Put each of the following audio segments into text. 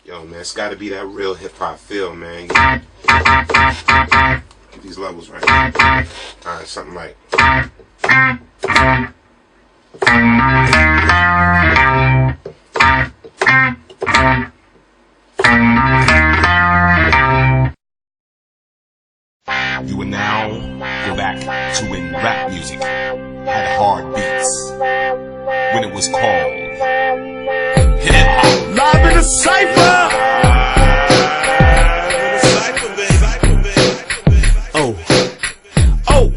Yo, man, it's got to be that real hip-hop feel, man. Get these levels right. All right, something like... You will now go back to when rap music had hard beats, when it was called hip-hop. Live in the Cipher! Oh,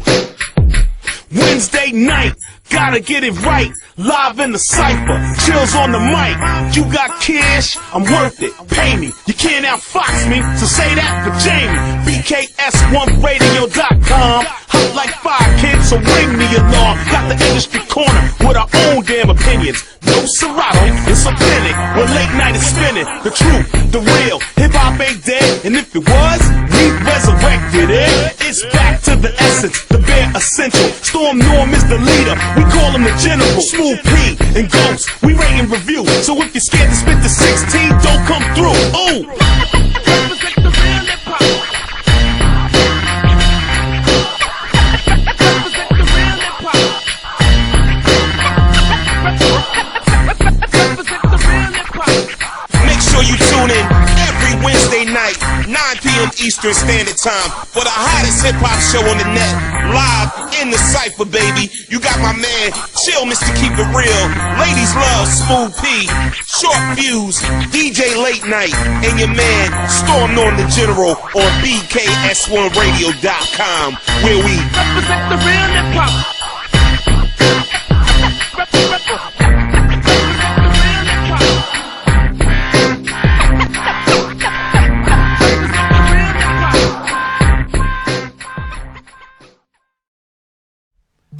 Wednesday night, gotta get it right. Live in the Cipher, chills on the mic. You got cash, I'm worth it, pay me. You can't outfox me, so say that for Jamie. BKS1radio.com. Hot like 5 kids, so ring the alarm. Got the industry corner with our own damn opinions. No Serato, it's authentic. When late night is spinning, the truth, the real. Hip-hop ain't dead, and if it was, we resurrected it. It's back to the essence, the bare essential. Storm Norm is the leader, we call him the general. Smooth P and Ghost, we rate and review. So if you're scared to spit the 16, don't come through. Ooh! Represent the real hip-hop. Represent the real hip-hop. Represent the real hip-hop. Make sure you tune in every Wednesday night, 9 p.m. Eastern Standard Time, for the hottest hip-hop show on the net. Live in the Cipher, baby. You got my man, Chill Mr. Keep It Real. Ladies love Smooth P. Short Fuse, DJ Late Night, and your man, Storm Norm the General on BKS1Radio.com, where we represent the real hip-hop. Represent the real hip-hop.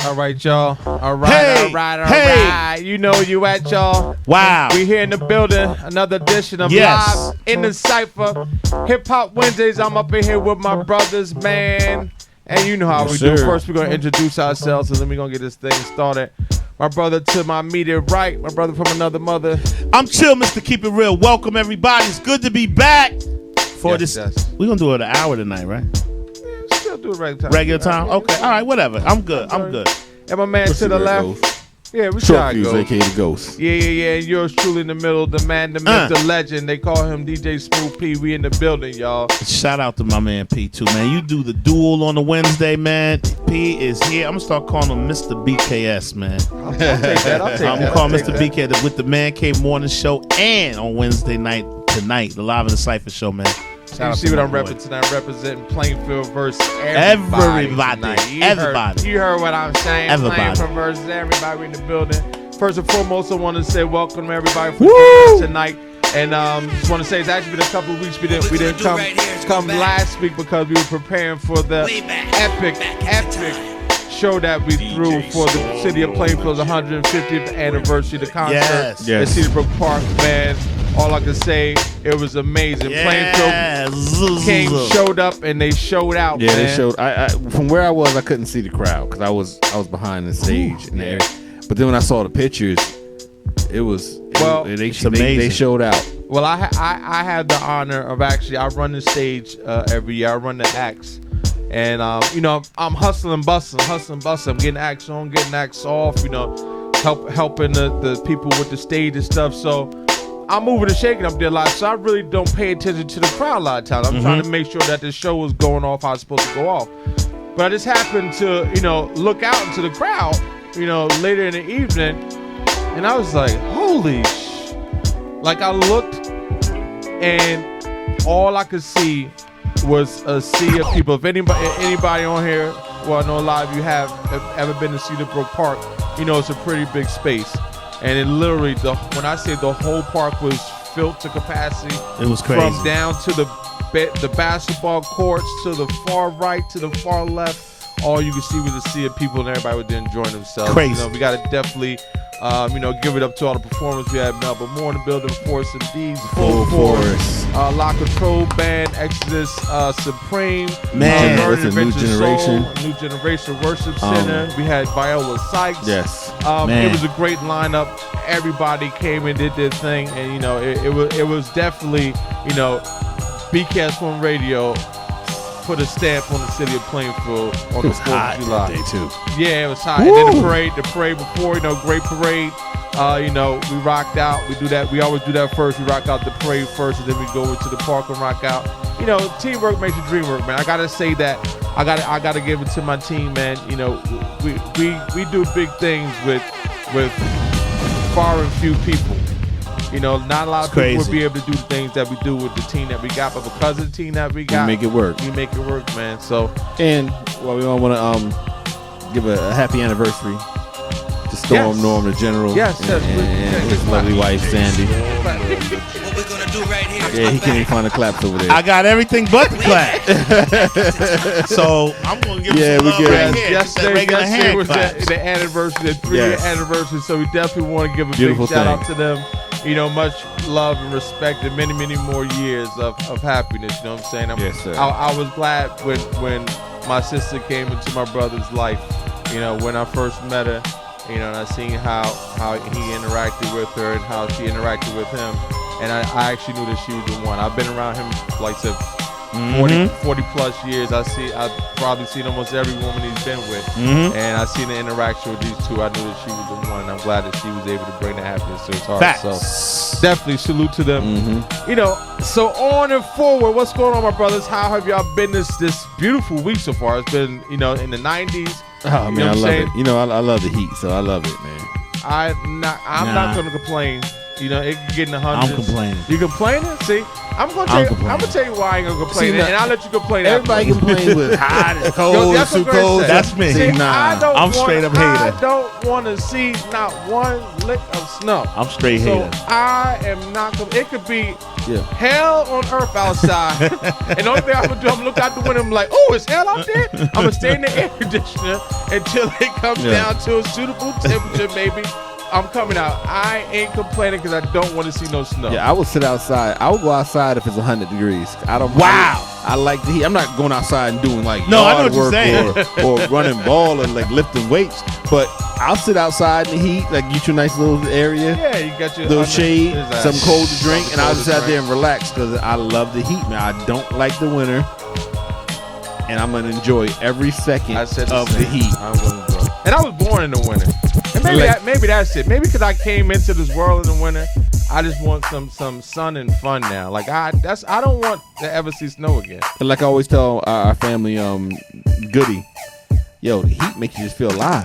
All right, y'all. All right. You know you at, y'all. Wow. We here in the building. Another edition of Live in the Cipher. Hip Hop Wednesdays. I'm up in here with my brothers, man. And you know how we do. First, we're going to introduce ourselves, and then we're going to get this thing started. My brother to my immediate right. My brother from another mother. I'm Chill, Mr. Keep It Real. Welcome, everybody. It's good to be back for this. We're going to do it an hour tonight, right? Still do it regular time. Regular time? Okay. All right, whatever. I'm good. And my man to the left. Yeah, we Short Fuse, aka the Ghost. Yeah. And yours truly in the middle, the man, the myth, the legend. They call him DJ Smooth P. We in the building, y'all. Shout out to my man P2, man. You do the duel on the Wednesday, man. P is here. I'm gonna start calling him Mr. BKS, man. I'll take that. I'm gonna call Mr. BK with the Man Cave Morning Show, and on Wednesday night tonight, the Live in the Cipher show, man. You see what I'm representing tonight? I'm representing Plainfield versus everybody. You heard what I'm saying. Plainfield versus everybody in the building. First and foremost, I want to say welcome to everybody for joining tonight. And just want to say it's actually been a couple of weeks we didn't come last week because we were preparing for the epic show that we threw for the city of Plainfield's 150th anniversary, the concert at Cedarbrook Park, man. All I can say, it was amazing. Plainfield King showed up and they showed out. Yeah, man. they showed. I from where I was, I couldn't see the crowd because I was behind the stage in there. But then when I saw the pictures, they showed out. Well, I had the honor of I run the stage every year. I run the acts. And, I'm hustling, bustling. I'm getting acts on, getting acts off, helping the people with the stage and stuff. So I'm moving and shaking up there a lot. So I really don't pay attention to the crowd a lot of times. I'm trying to make sure that the show is going off how it's supposed to go off. But I just happened to, look out into the crowd, later in the evening. And I was like, holy sh! Like I looked and all I could see was a sea of people. If anybody on here, well, I know a lot of you have ever been to Cedarbrook Park, it's a pretty big space. And it literally, when I say the whole park was filled to capacity. It was crazy. From down to the basketball courts, to the far right, to the far left. All you could see was a sea of people and everybody was there enjoying themselves. Crazy. We got to definitely Give it up to all the performers. We had Melba Moore in the building, Force and D's, Full Force. La Control Band, Exodus Supreme, Man, Learning what's a New Adventure Generation? Soul, New Generation Worship Center. We had Viola Sykes. Yes. It was a great lineup. Everybody came and did their thing, and it was definitely BCast One Radio put a stamp on the city of Plainfield on the 4th of July. That day too. Yeah, it was hot. And then the parade before, great parade. We rocked out. We do that. We always do that first. We rock out the parade first, and then we go over to the park and rock out. Teamwork makes the dream work, man. I gotta say that. I gotta give it to my team, man. We do big things with far and few people. Not a lot of people would be able to do the things that we do with the team that we got, but because of the team that we got, we make it work. We make it work, man. So, and we all want to give a happy anniversary to Storm Norm, the General, and his lovely wife Sandy. What we're gonna do right here? Yeah, he can't even find the claps over there. I got everything but the clap. So I'm gonna give him some love right here. Yesterday was the anniversary, the 3-year anniversary. So we definitely want to give a Beautiful big shout out to them. Much love and respect and many, many more years of happiness. You know what I'm saying? Yes, sir. I was glad when my sister came into my brother's life. When I first met her, and I seen how he interacted with her and how she interacted with him. And I actually knew that she was the one. I've been around him, like I said, 40 plus years. I've probably seen almost every woman he's been with. And I seen the interaction with these two. I knew that she was the one. I'm glad that she was able to bring the happiness to his heart. Facts. So definitely salute to them. So on and forward, what's going on, my brothers? How have y'all been this beautiful week so far? It's been, in the 90s. Oh, man, I love it. I love the heat, so I love it, man. I'm not going to complain. It can get in the hundreds. I'm complaining. You complaining? See, I'm gonna tell you why I ain't gonna complain, and I'll let you complain. Everybody complains with hot, it's cold, it's too cold. That's me. See, I'm straight up hater. I don't want to see not one lick of snow. I'm straight hater. So I am not gonna. It could be hell on earth outside, and the only thing I'm gonna do, I'm gonna look out the window. I'm like, oh, it's hell out there. I'm gonna stay in the air conditioner until it comes down to a suitable temperature, maybe. I'm coming out. I ain't complaining because I don't want to see no snow. Yeah, I will sit outside. I will go outside if it's 100 degrees. I like the heat. I'm not going outside and doing yard work or running ball or lifting weights. But I'll sit outside in the heat, get you a nice little area. Yeah, you got your little shade, something cold to drink, and I'll just sit there and relax because I love the heat, man. I don't like the winter, and I'm gonna enjoy every second of the heat. And I was born in the winter. And maybe that's it. Maybe because I came into this world in the winter, I just want some sun and fun now. I don't want to ever see snow again. And like I always tell our family, Goody, the heat makes you just feel alive.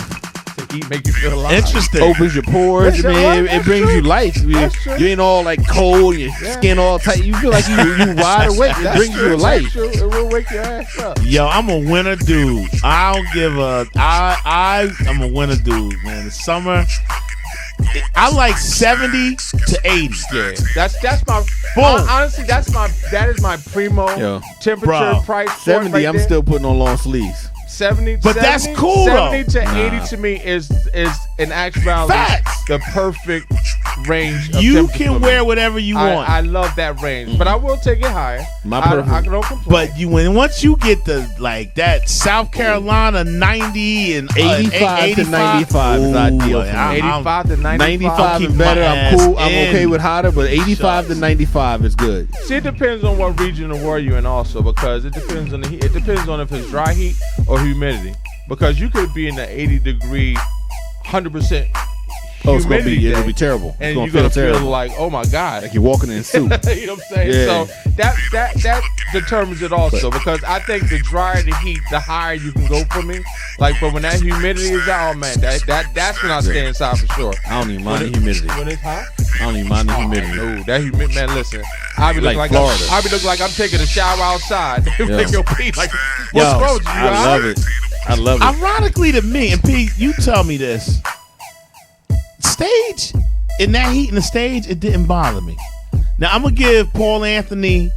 The heat make you feel alive. Interesting. Opens your pores, man. It brings you life. You ain't all cold, your skin all tight. You feel like you wide awake. It brings you life. It will wake your ass up. Yo, I'm a winter dude. I don't give a. I'm a winter dude, man. The summer, I like 70 to 80. Yeah, that's my. Honestly, that is my primo temperature price. 70. I'm still putting on long sleeves. 70, but 70, that's cool. 70 to 80 to me is in actuality the perfect range. You can wear whatever you want. I love that range, but I will take it higher. I don't complain. But once you get that South Carolina 90 and 85 to 95 is ideal. 85 to 95. 95 is better. I'm cool. I'm okay with hotter, but 85 to 95 is good. See, it depends on what region of world you're in, also, because it depends on the heat. It depends on if it's dry heat or humidity, because you could be in the 80-degree, 100% Oh, it's gonna be it'll be terrible. And you're gonna feel like, oh my God, like you're walking in soup. You know what I'm saying? Yeah. So that determines it also, because I think the drier the heat, the higher you can go for me. Like, but when that humidity is out, oh man, that's when I stay inside for sure. I don't even mind the humidity. When it's hot, I don't even mind the humidity. No, that humidity, man. Listen, I be looking like Florida. I be looking like I'm taking a shower outside. Make your pee like, what's Yo, wrong with you? I love it. I love it. Ironically to me, and Pete, you tell me this. Stage, in that heat in the stage, it didn't bother me. Now I'm gonna give Paul Anthony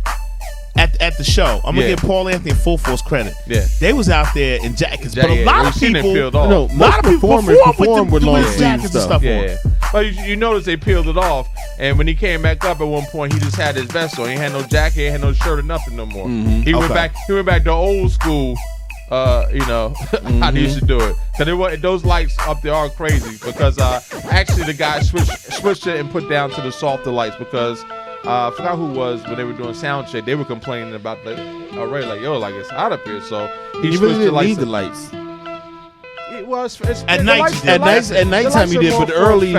at the show. I'm gonna Yeah. give Paul Anthony and Full Force credit. Yeah. They was out there in jackets, but a Yeah, lot we of seen it people, peeled off. No, a lot of most people performers perform with long with sleeves jackets and stuff Yeah, on. yeah. But you notice they peeled it off, and when he came back up at one point, he just had his vest on. He had no jacket, he had no shirt or nothing no more. He went Okay. back. He went back to old school. How they used to do it. Cause those lights up there are crazy. Because actually the guy switched it and put down to the softer lights because. I forgot who it was when they were doing sound check. They were complaining about the array, like it's hot up here. So he You switched really the didn't lights. need the lights. At night- At nighttime you did, but early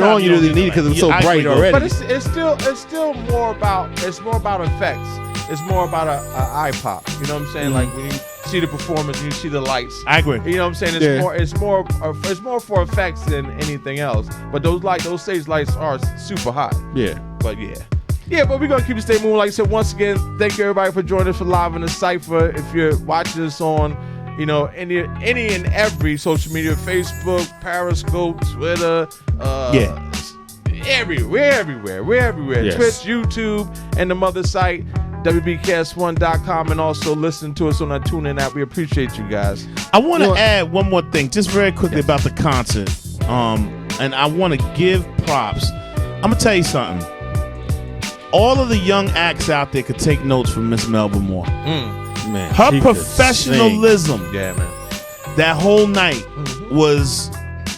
on you really didn't need it because it was so I bright agree. already. But it's still more about effects. It's more about a eye pop. You know what I'm saying? Like when you see the performance and you see the lights. I agree. You know what I'm saying? It's more for effects than anything else. But those stage lights are super hot. Yeah. But yeah, but we're gonna keep it stay moving. Like I said, once again, thank you everybody for joining us for Live in the Cipher. If you're watching us on, any and every social media, Facebook, Periscope, Twitter, everywhere. We're everywhere. Yes. Twitch, YouTube, and the mother site, WBcast1.com, and also listen to us on our TuneIn app. We appreciate you guys. I want to add one more thing, just very quickly about the concert. And I want to give props. I'm gonna tell you something. All of the young acts out there could take notes from Miss Melba Moore. Man, Her she could professionalism Yeah, man. that whole night was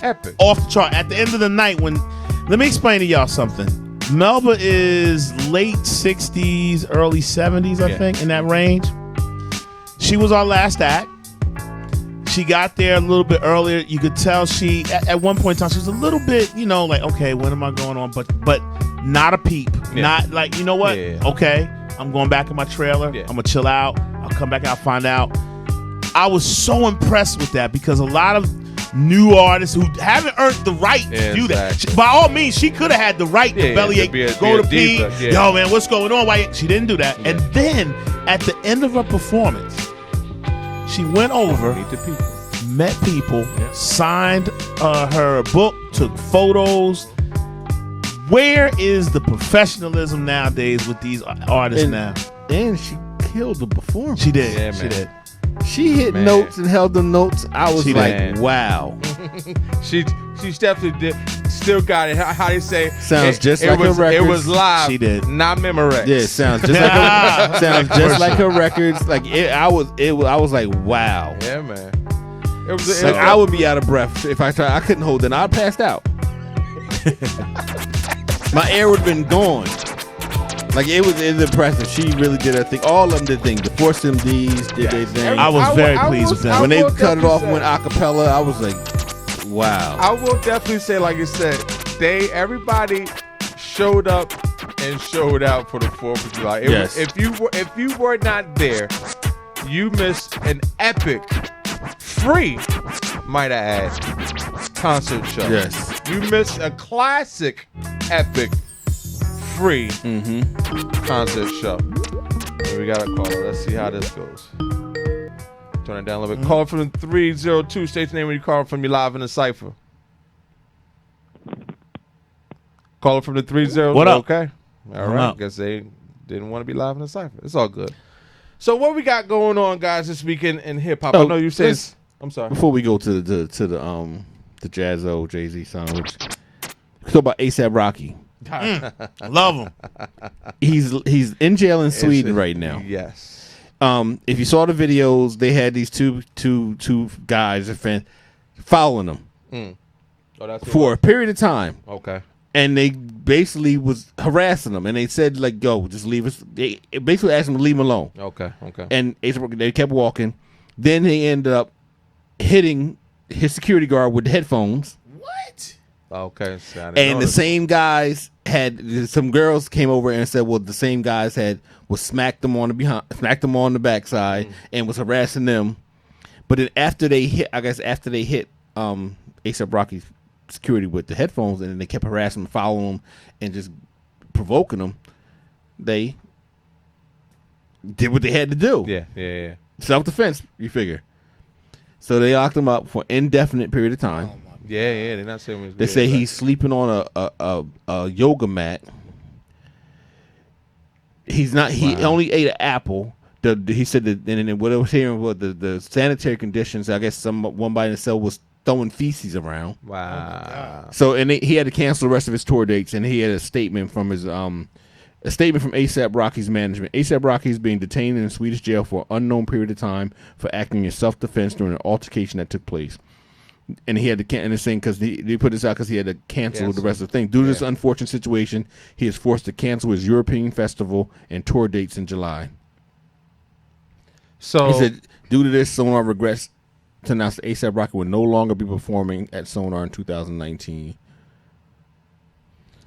Epic. off the chart. At the end of the night, let me explain to y'all something. Melba is late 60s, early 70s, I think, in that range. She was our last act. She got there a little bit earlier. You could tell she, at one point in time, she was a little bit, like, okay, when am I going on? But not a peep. Yeah. Not like, you know what? Yeah. Okay, I'm going back in my trailer. Yeah. I'm going to chill out. I'll come back out, find out. I was so impressed with that because a lot of new artists who haven't earned the right to do that. Exactly. By all means, she could have had the right to bellyache, go to pee. Yo, man, what's going on? Why she didn't do that? Yeah. And then at the end of her performance, she went over, Meet the people. met people, signed her book, took photos. Where is the professionalism nowadays with these artists now? And she killed the performance. She did. Yeah, She man. did. She hit Man. notes and held them notes. I was She like, did. wow. She definitely did. Still got it. How they say? Sounds just like her It records. was live. She did. Not Memorex. Yeah, it sounds just like her, like her records. Like I was like, wow. Yeah, man. It was. Like I would be out of breath if I tried. I couldn't hold it. I'd passed out. My air would have been gone. Like it was impressive. She really did her thing. All of them did things. The Force MDs did their thing. I was very pleased with them. When they will cut it off and definitely went say- acapella, I was like, wow. I will definitely say, like you said, everybody showed up and showed out for the 4th of July. Yes. If you were not there, you missed an epic, free, might I add, concert show. Yes. You missed a classic, epic, free concert show. And we got a caller. Let's see how this goes. Turn it down a little bit. Call from 302. State your name when you call from. You live in the Cipher. Call from the 302. What up? Okay. All What right. up? Guess they didn't want to be live in the Cipher. It's all good. So what we got going on, guys, this weekend in hip hop? I Oh, know you said. let's- I'm sorry. Before we go to the Jazzo Jay-Z song, which talk about A$AP Rocky. Love them. He's in jail in Sweden right now. Yes. If you saw the videos, they had these two guys following them Oh, that's for a period of time, Okay. and they basically was harassing them, and they said like, "Go, just leave us." They basically asked them to leave him alone, Okay. and they kept walking. Then they ended up hitting his security guard with the headphones. Okay. So I didn't And know the this. same guys had some girls came over and said, well, the same guys was smacked them on the backside and was harassing them. But then after they hit A$AP Rocky's security with the headphones, and then they kept harassing him, following him, and just provoking him, they did what they had to do. Yeah. Self-defense, you figure. So they locked him up for an indefinite period of time. Yeah. They're not saying. They say he's sleeping on a yoga mat. He's not. He only ate an apple. He said that, and what I was hearing was the sanitary conditions. I guess one body in the cell was throwing feces around. Wow. So he had to cancel the rest of his tour dates, and he had a statement from his A$AP Rocky's management. A$AP Rocky is being detained in a Swedish jail for an unknown period of time for acting in self-defense during an altercation that took place. And he had to cancel this thing because they put this out because he had to cancel the rest of the thing. Due to this unfortunate situation, he is forced to cancel his European festival and tour dates in July. So he said, due to this, Sonar regrets to announce that A$AP Rocky will no longer be performing at Sonar in 2019.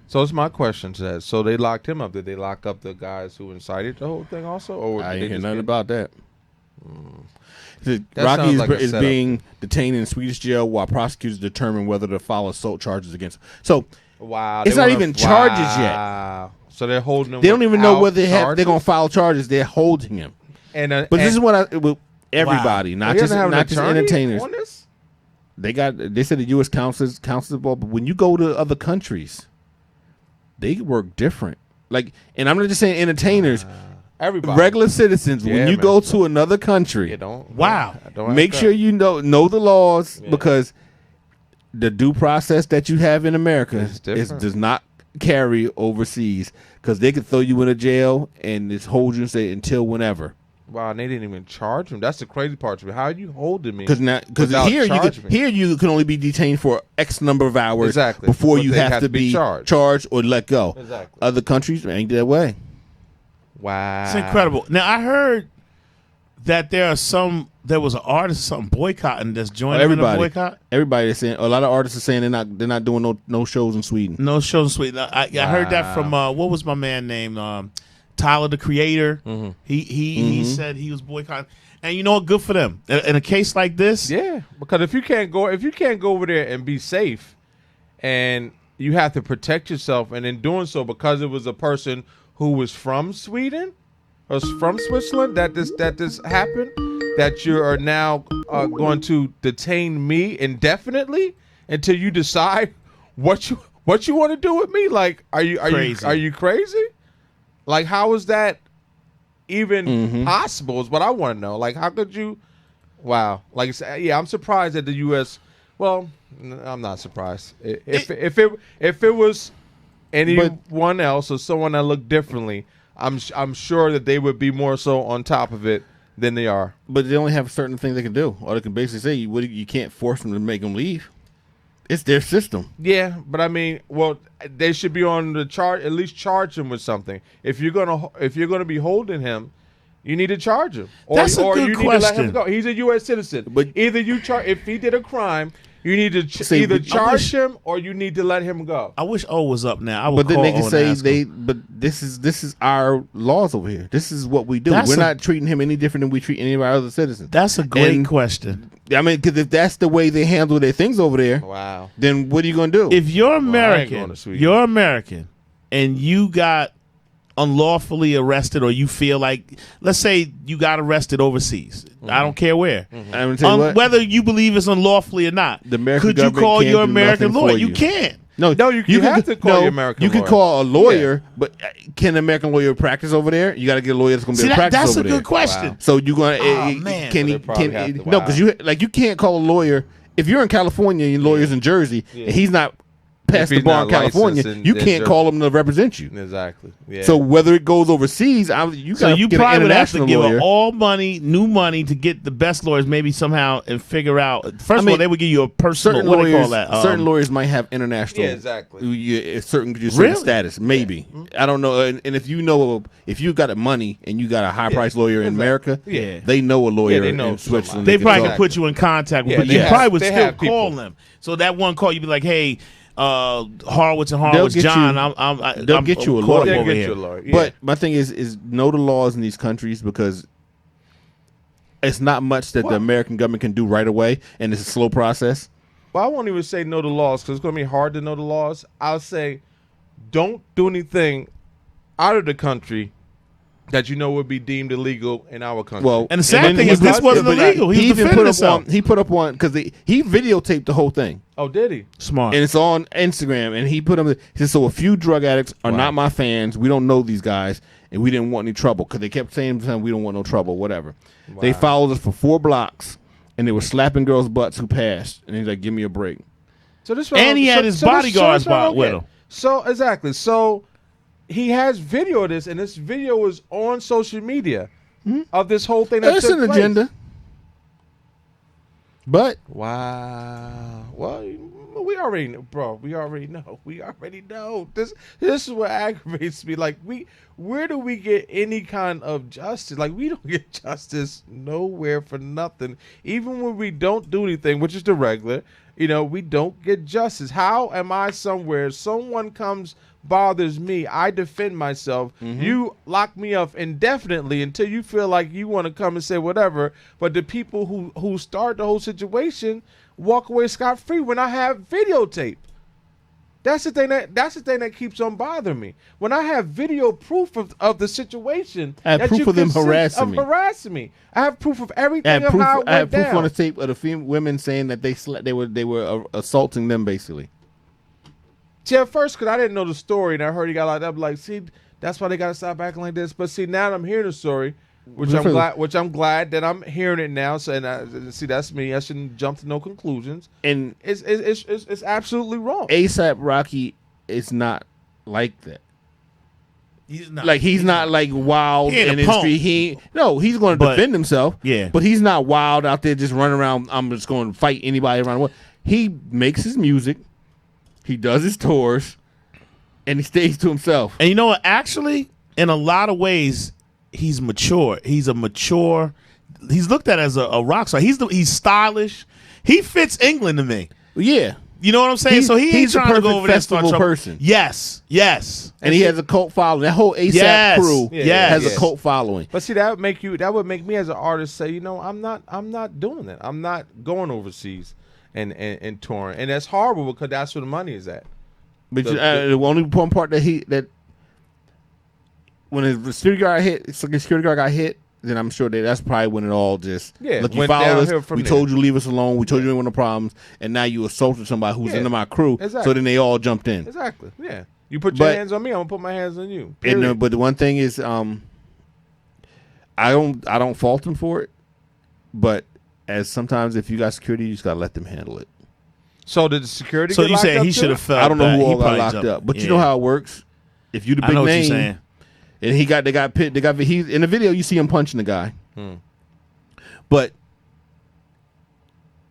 So it's my question to that. So they locked him up. Did they lock up the guys who incited the whole thing also? Or I ain't hear nothing about that. That Rocky sounds like a is setup. being detained in Swedish jail while prosecutors determine whether to file assault charges against him. So Wow, it's they not wanna- even charges yet. Wow. So they're holding him. They don't even know without whether they're charges? going to file charges. They're holding him. But But this is what everybody, not He just doesn't have an attorney entertainers. on this? They said the U.S. counsels the ball, but when you go to other countries, they work different. Like, and I'm not just saying entertainers. Everybody. Regular citizens, Yeah, when you man. go to another country, You don't. Wow. Don't make ask sure that. you know the laws because the due process that you have in America It's different. does not carry overseas because they could throw you in a jail and just hold you and say until whenever. Wow, and they didn't even charge him. That's the crazy part to me. How are you holding me? Because without charging me? here you can only be detained for X number of hours Exactly. before But you they have to be charged or let go. Exactly. Other countries ain't that way. Wow, It's incredible. Now I heard that there was an artist or something boycotting that's joining in the Everybody, boycott. everybody is saying a lot of artists are saying they're not doing no shows in Sweden. No shows in Sweden. I heard that from what was my man named Tyler the Creator. Mm-hmm. He said he was boycotting, and you know what? Good for them. In a case like this, Yeah, because if you can't go over there and be safe, and you have to protect yourself, and in doing so, because it was a person who was from Sweden or from Switzerland that this happened, that you are now going to detain me indefinitely until you decide what you want to do with me. Like, are you crazy? Like, how is that even possible? Is what I want to know. Like, how could you? Wow. Like, yeah, I'm surprised that the U.S. Well, I'm not surprised. If it was anyone else or someone that looked differently, I'm sure that they would be more so on top of it than they are. But they only have certain things they can do. Or they can basically say you can't force them to make them leave. It's their system. Yeah, but I mean, well, they should be on the charge. At least charge him with something. If you're gonna be holding him, you need to charge him. That's a good you need to let him question. go. He's a U.S. citizen. But either you charge if he did a crime, you need to Say, either but- charge him or you need to let him go. I wish O was up now. I would But then call they O can and say ask him. but this is our laws over here. This is what we do. That's We're a- not treating him any different than we treat any of our other citizens. That's a great And- question. I mean, because if that's the way they handle their things over there, Wow. then what are you going to do? If you're I ain't American, going to Sweden. you're American, and you got unlawfully arrested, or you feel like, let's say you got arrested overseas. I don't care where. I'm going to tell you what. Whether you believe it's unlawfully or not, The American could you government call can't your do American nothing lawyer? for You you. can't. No, you can- have to call your American You can lawyer. call a lawyer, but can an American lawyer practice over there? You got to get a lawyer that's going to See, be able to practice that's a over good there. question. Wow. So you're going Oh, to man. can So he they probably have to- no wow. because you can't call a lawyer if you're in California and your lawyer's in Jersey and he's not past the he's bar not in California, licensed in- you in can't Jersey. call him to represent you. Exactly. Yeah. So whether it goes overseas, you So got you to get an probably would have to international give lawyer. her all money, new money, to get the best lawyers, maybe somehow, and figure out. First of all, mean, they would give you a personal. Certain What do they call lawyers, that? certain lawyers might have international. Yeah, exactly. Certain Really? status, maybe. I don't know. And if you got money and you got a high price lawyer in America, Yeah. they know a lawyer they know in Switzerland. They can probably talk. could put you in contact with, Yeah, but they you have- probably would they still have people. call them. So that one call, you'd be like, "Hey, Horowitz and Horowitz, get John, you- they'll get you a calling lawyer. They'll over get here." you a lawyer. Yeah. But my thing is know the laws in these countries because it's not much that the American government can do right away, and it's a slow process. Well, I won't even say know the laws because it's going to be hard to know the laws. I'll say don't do anything out of the country that would be deemed illegal in our country. Well, And the sad thing is this wasn't illegal. He was defending himself. He put up one because he videotaped the whole thing. Oh, did he? Smart. And it's on Instagram. And he put them. He said, so a few drug addicts are not my fans. We don't know these guys. And we didn't want any trouble. Because they kept saying to him, we don't want no trouble, whatever. Wow. They followed us for 4 blocks. And they were slapping girls' butts who passed. And he's like, give me a break. So this and he had his bodyguards with him. So, exactly. So, he has video of this, and this video is on social media of this whole thing. That's an agenda. But wow. Well, we already know, bro. We already know. This is what aggravates me. Like, where do we get any kind of justice? Like, we don't get justice nowhere for nothing. Even when we don't do anything, which is the regular, we don't get justice. How am I somewhere? Someone comes, bothers me, I defend myself. You lock me up indefinitely until you feel like you want to come and say whatever. But the people who start the whole situation walk away scot-free when I have videotape. That's the thing that keeps on bothering me. When I have video proof of the situation, I have proof of them harassing me. I have proof of everything of how it went down. I have proof on the tape of the women saying that they were assaulting them basically. See, at first, because I didn't know the story, and I heard he got locked up, I'm like, see, that's why they got to stop acting like this. But see, now that I'm hearing the story, which I'm glad that I'm hearing it now. So, and see, that's me. I shouldn't jump to no conclusions. And it's absolutely wrong. ASAP Rocky is not like that. He's not like wild in the street. He's going to defend himself. Yeah, but he's not wild out there just running around. I'm just going to fight anybody around the world. He makes his music. He does his tours, and he stays to himself. And you know what? Actually, in a lot of ways, he's mature. He's looked at as a rock star. He's stylish. He fits England to me. Yeah. You know what I'm saying? So he ain't trying to go over there and start trouble. Person. Yes. And he has a cult following. That whole ASAP crew has a cult following. But see, that would make me as an artist say, I'm not doing that. I'm not going overseas and touring. And that's horrible because that's where the money is at. But the only one part that when the security guard got hit, then I'm sure that's probably when it all just look, you followed us. We told you leave us alone. We told you there were no problems, and now you assaulted somebody who's into my crew. Exactly. So then they all jumped in. Exactly. Yeah. You put your hands on me, I'm gonna put my hands on you. But the one thing is, I don't fault him for it, but as sometimes if you got security, you just gotta let them handle it. So did the security? So get you locked saying up he should have felt? I don't know who all got locked jumped. up, but you know how it works. If you the big name, what you're saying. And he's in the video. You see him punching the guy, but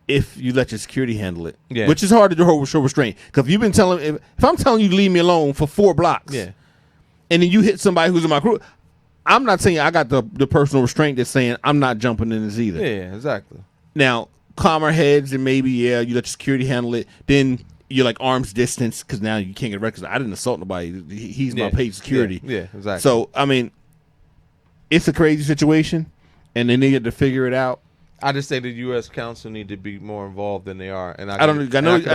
if you let your security handle it, which is hard to do show restraint, because if you've been telling, if I'm telling you to leave me alone for 4 blocks, and then you hit somebody who's in my crew, I'm not saying I got the personal restraint that's saying I'm not jumping in this either. Yeah, exactly. Now, calmer heads and maybe you let your security handle it. Then you're like arm's distance because now you can't get arrested. I didn't assault nobody. He's my paid security. Yeah, exactly. So I mean, it's a crazy situation, and they needed to figure it out. I just say the U.S. Council need to be more involved than they are, and I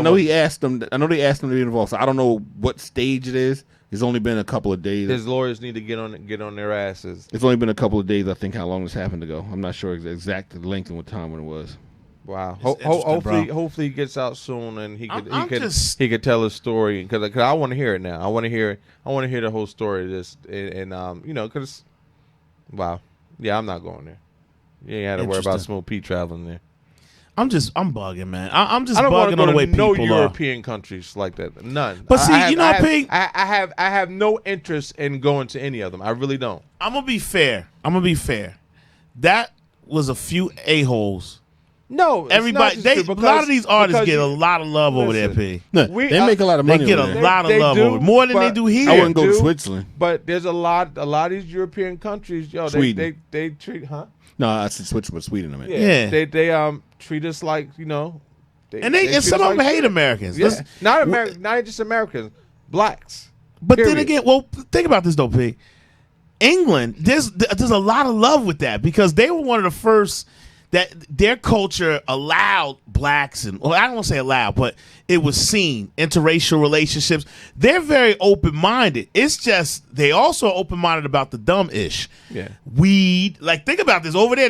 know he asked them. I know they asked them to be involved. So I don't know what stage it is. It's only been a couple of days. His lawyers need to get on their asses. It's only been a couple of days. I think how long this happened ago. I'm not sure exactly the length and what time when it was. Wow. Hopefully he gets out soon and he could tell his story because I want to hear it now. I want to hear the whole story of this and because wow. Yeah, I'm not going there. You ain't had to worry about Smoke Pete traveling there. I'm bugging, man. I'm just I don't bugging on the way people no are. European countries like that. None. But see, I have no interest in going to any of them. I really don't. I'm gonna be fair. That was a few a-holes. No, everybody. A lot of these artists get a lot of love over there. P. No, they make a lot of money. They get a lot of love over more than they do here. I wouldn't go to Switzerland. But there's a lot of these European countries. Sweden. They treat No, I said Switzerland, but Sweden. I mean, they treat us like and some of them hate Americans. Yeah. Not just Americans, blacks. But then again, think about this though, P. England, there's a lot of love with that because they were one of the first that their culture allowed blacks and I don't want to say allowed, but it was seen interracial relationships. They're very open minded. It's just they also open minded about the dumb ish. Yeah, weed. Like think about this over there.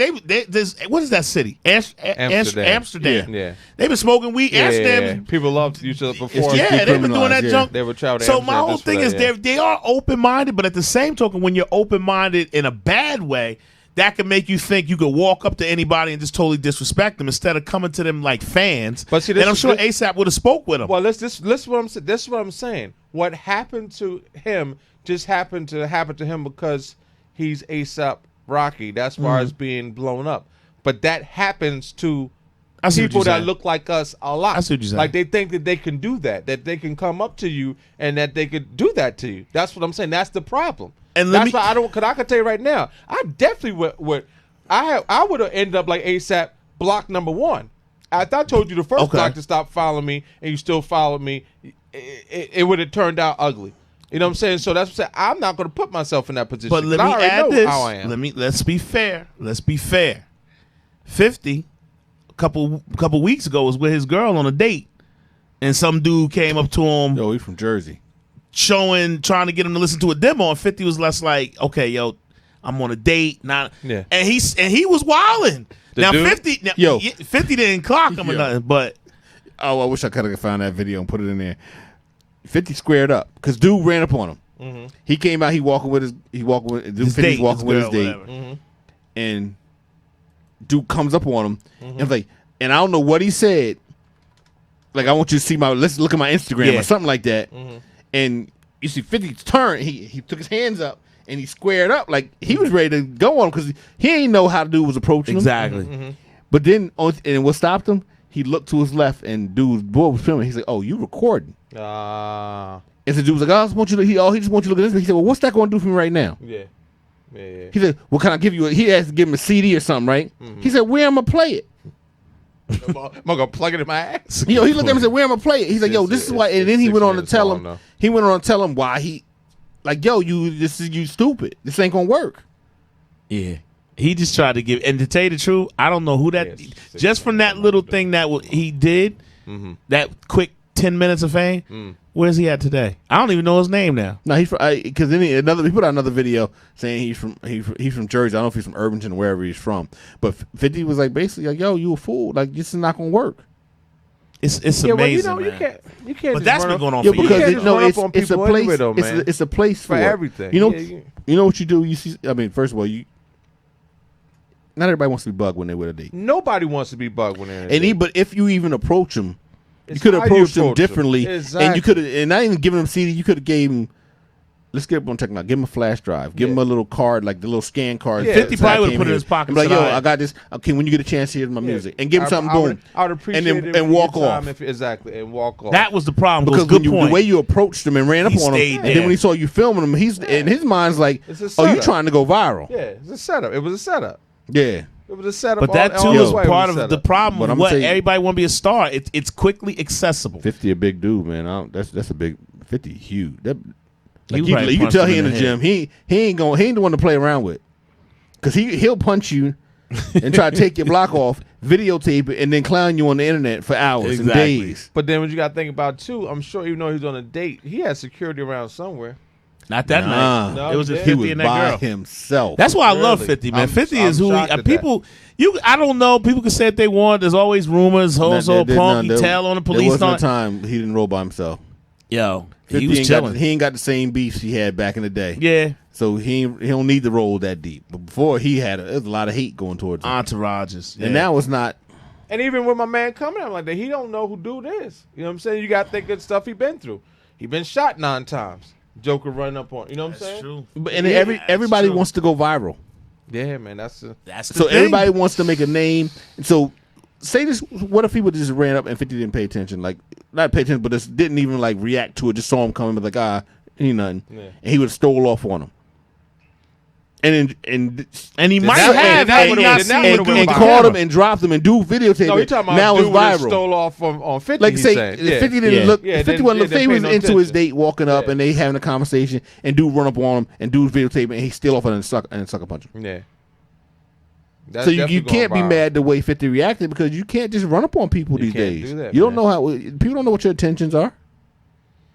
There's what is that city? Amsterdam. Yeah, they've been smoking weed. Amsterdam. People loved each other before. Yeah, they've been doing that junk. They would travel to so Amsterdam my whole just for thing that, is they are open minded, but at the same token, when you're open minded in a bad way, that can make you think you could walk up to anybody and just totally disrespect them instead of coming to them like fans. But see, and I'm sure ASAP would have spoke with them. Well, this what I'm saying. What happened to him just happened to him because he's ASAP Rocky. That's why it's being blown up. But that happens to people that look like us a lot. I see what you're saying. Like they think that they can do that they can come up to you and that they could do that to you. That's what I'm saying. That's the problem. And that's why I don't. Cause I can tell you right now, I definitely would. I would have ended up like ASAP block number 1. After I told you the first block to stop following me, and you still followed me, it would have turned out ugly. You know what I'm saying? So that's what I'm saying. I'm not going to put myself in that position. But let me add this. How I am. Let's be fair. 50, a couple weeks ago, was with his girl on a date, and some dude came up to him. Yo, he's from Jersey. Trying to get him to listen to a demo, and 50 was less like, okay, yo, I'm on a date, and he was wilding. Now dude? 50 didn't clock him or nothing, but I wish I could have found that video and put it in there. 50 squared up because dude ran up on him. Mm-hmm. He came out. He walking with his date, mm-hmm. and dude comes up on him and like, and I don't know what he said. Like, I want you to see let's look at my Instagram or something like that. Mm-hmm. And you see 50's turn. He took his hands up and he squared up like he was ready to go on him because he ain't know how dude was approaching him. Exactly. Mm-hmm. But then, and what stopped him? He looked to his left and dude's boy was filming. He's like, "Oh, you recording?" And the dude was like, "Oh, I just want you to." He just want you to look at this. He said, "Well, what's that going to do for me right now?" Yeah. He said, "Well, can I give you?" He asked to give him a CD or something, right? Mm-hmm. He said, "Where am I play it?" Am I gonna plug it in my ass? He looked at him and said, "Where am I play it?" He's like, "Yo, this is why." And then he went on to tell him. He went on to tell him why he, like, "Yo, you stupid. This ain't gonna work." Yeah. He just tried to give, and to tell you the truth, I don't know who that. Just from that little thing that he did, that quick 10 minutes of fame. Where's he at today? I don't even know his name now. No, he's because then he put out another video saying he's from Jersey. I don't know if he's from Irvington or wherever he's from. But 50 was like basically like, "Yo, you a fool. Like, this is not gonna work." It's amazing, well, man. You can't. But that's been going on for years. because it's a place. Anyway, though, man. It's a place for everything. You know, you know what you do. You see, I mean, first of all, not everybody wants to be bugged when they're with a date. Nobody wants to be bugged when they're in a date. But if you even approach them, you could have approached them differently, and you could have, and not even giving them CD. You could have gave them. Let's get up on technology. Give him a flash drive. Give him a little card, like the little scan card. Yeah. 50 probably would have put it in his pocket. Like, yo, I got this. Okay, when you get a chance, here's my music, and give him something. Boom. I would appreciate it and walk off. Exactly, and walk off. That was the problem. Because the way you approached him and ran up on him, and then when he saw you filming him, he's in his mind's like, "Oh, you trying to go viral?" Yeah, it's a setup. It was a setup. Yeah. It was a setup. But that too is part of the problem. But What everybody want to be a star. It's quickly accessible. 50 a big dude, man. That's a big 50 huge. Like you can tell he in the gym. He ain't the one to play around with, because he'll punch you and try to take your block off, videotape it, and then clown you on the internet for hours and days. But then what you got to think about too, I'm sure even though he was on a date, he had security around somewhere. Not that night. No, it was just 50 he was and that by girl himself. That's why I love 50, man. 50 is who people. I don't know. People can say what they want. There's always rumors. Punk. He tell on the police. There wasn't a time he didn't roll by himself. Yo, he was chilling. He ain't got the same beefs he had back in the day. Yeah. So he don't need to roll that deep. But before there was a lot of hate going towards him. Entourages. And now it's not. And even with my man coming out like that, he don't know who dude is. You know what I'm saying? You got to think of stuff he been through. He been shot 9 times. Joker running up on, you know what I'm saying? True. But everybody wants to go viral. Yeah, man, that's the so thing. Everybody wants to make a name. And so say this: what if people just ran up and 50 didn't pay attention, like not pay attention, but just didn't even like react to it, just saw him coming, but like ain't nothing, and he would have stole off on him. And he might have and called him and dropped him and do videotape. No, you're talking about now it's dude viral. Stole off on 50. Like say 50 didn't look. 50 wasn't look. He was into his date, walking up, and they having a conversation, and dude run up on him and dude videotape, and he steal off and sucker punch him. Yeah. That's So you definitely can't going be viral. mad the way 50 reacted because you can't just run up on people You these can't days. do that, You don't man. know how people don't know what your intentions are.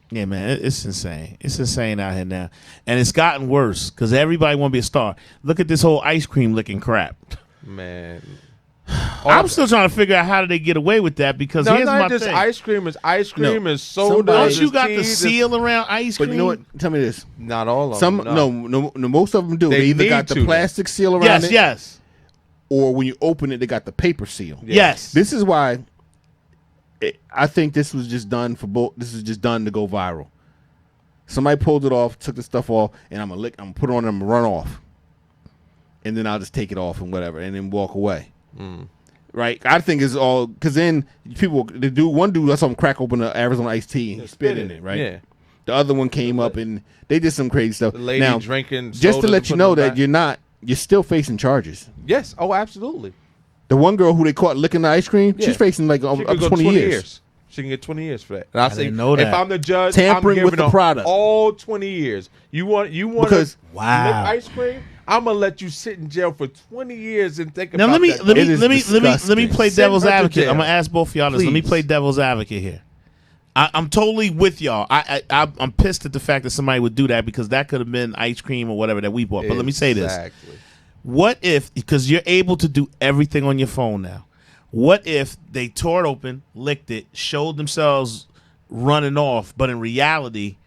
Yeah, man, it's insane. It's insane out here now, and it's gotten worse because everybody want to be a star. Look at this whole ice cream licking crap. Man. I'm still trying to figure out how did they get away with that because No, here's my not just thing. ice cream. Is ice cream No. is soda. Somebody- Don't you got the cheese, seal around ice cream? But you know what? Tell me this. Not all of Some them. no, most of them do. They They either need got the to. plastic seal around Yes, it, yes, or when you open it, they got the paper seal. yes. This is why I think this was just done for both. This is just done to go viral. Somebody pulled it off, took the stuff off, and I'm gonna put it on them and run off, and then I'll just take it off and whatever, and then walk away. Right? I think it's all because then one dude I saw him crack open the Arizona iced tea and he spit in it. Right? Yeah. The other one came up and they did some crazy stuff. The lady now, drinking just to sodas let and you putting know them that back. you're still facing charges. Yes. Oh, absolutely. The one girl who they caught licking the ice cream, Yeah. she's facing like She up could to go 20 years. She can get 20 years for that. And I say, didn't know if that. I'm the judge, Tampering I'm with giving the her product. all 20 years. You want Because- to Wow. lick ice cream? I'm gonna let you sit in jail for 20 years and think Now about let me that. let me It is let me disgusting. play Send devil's her to advocate. jail. I'm gonna ask both of y'all this. Let me Please. play devil's advocate here. I'm totally with y'all. I'm pissed at the fact that somebody would do that because that could have been ice cream or whatever that we bought. But let me say this: Exactly. what if, because you're able to do everything on your phone now, what if they tore it open, licked it, showed themselves running off, but in reality,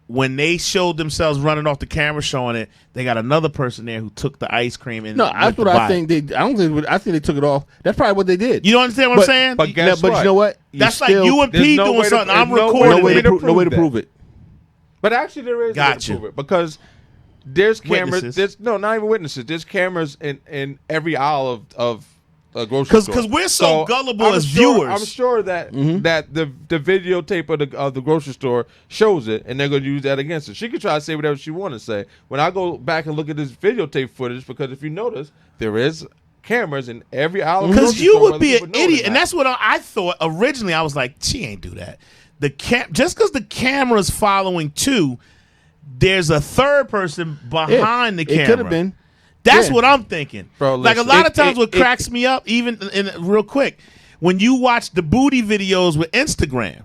when they showed themselves running off the camera showing it, they got another person there who took the ice cream and No, licked that's the what I bottom. think. I think they took it off. That's probably what they did. You don't understand what I'm saying? but guess But what? you know what? You That's like still- you and There's P no doing way to- something. I'm there's no recording. no way way it. to no way to prove prove it. But actually, there is a way Got to you. prove it because there's cameras. Witnesses. Not even witnesses. There's cameras in every aisle of a grocery store. Because we're so gullible I'm as sure- viewers. I'm sure that that the videotape of the grocery store shows it, and they're going to use that against her. She can try to say whatever she want to say. When I go back and look at this videotape footage, because if you notice, there is cameras in every aisle. of the Because grocery you store, would whether be people an know it or idiot, and not. that's what I thought originally. I was like, she ain't do that. Just because the camera's following two, there's a third person behind the camera. It could have been. That's Yeah. what I'm thinking. Bro, like a listen, lot of times, what it- cracks me up, even in real quick, when you watch the booty videos with Instagram,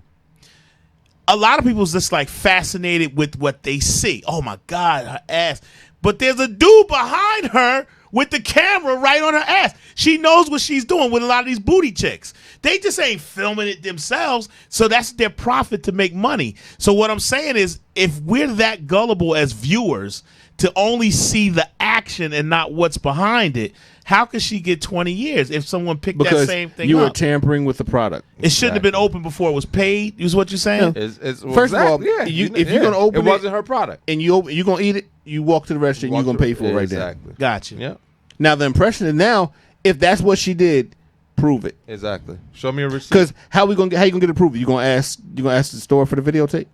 a lot of people's just like fascinated with what they see. Oh my God, her ass. But there's a dude behind her with the camera right on her ass. She knows what she's doing with a lot of these booty chicks. They just ain't filming it themselves, so that's their profit to make money. So what I'm saying is, if we're that gullible as viewers to only see the action and not what's behind it, how could she get 20 years if someone picked Because that same thing you were up? tampering with the product. It shouldn't have been open before it was paid, is what you're saying? First of all, if you're gonna open it wasn't her product. And you're gonna eat it, you walk to the restaurant, you're gonna pay for it right there. Exactly. Gotcha. Yeah. Now the impression is now, if that's what she did, prove it. Exactly. Show me a receipt. Because how you gonna get it proved? You gonna ask the store for the videotape?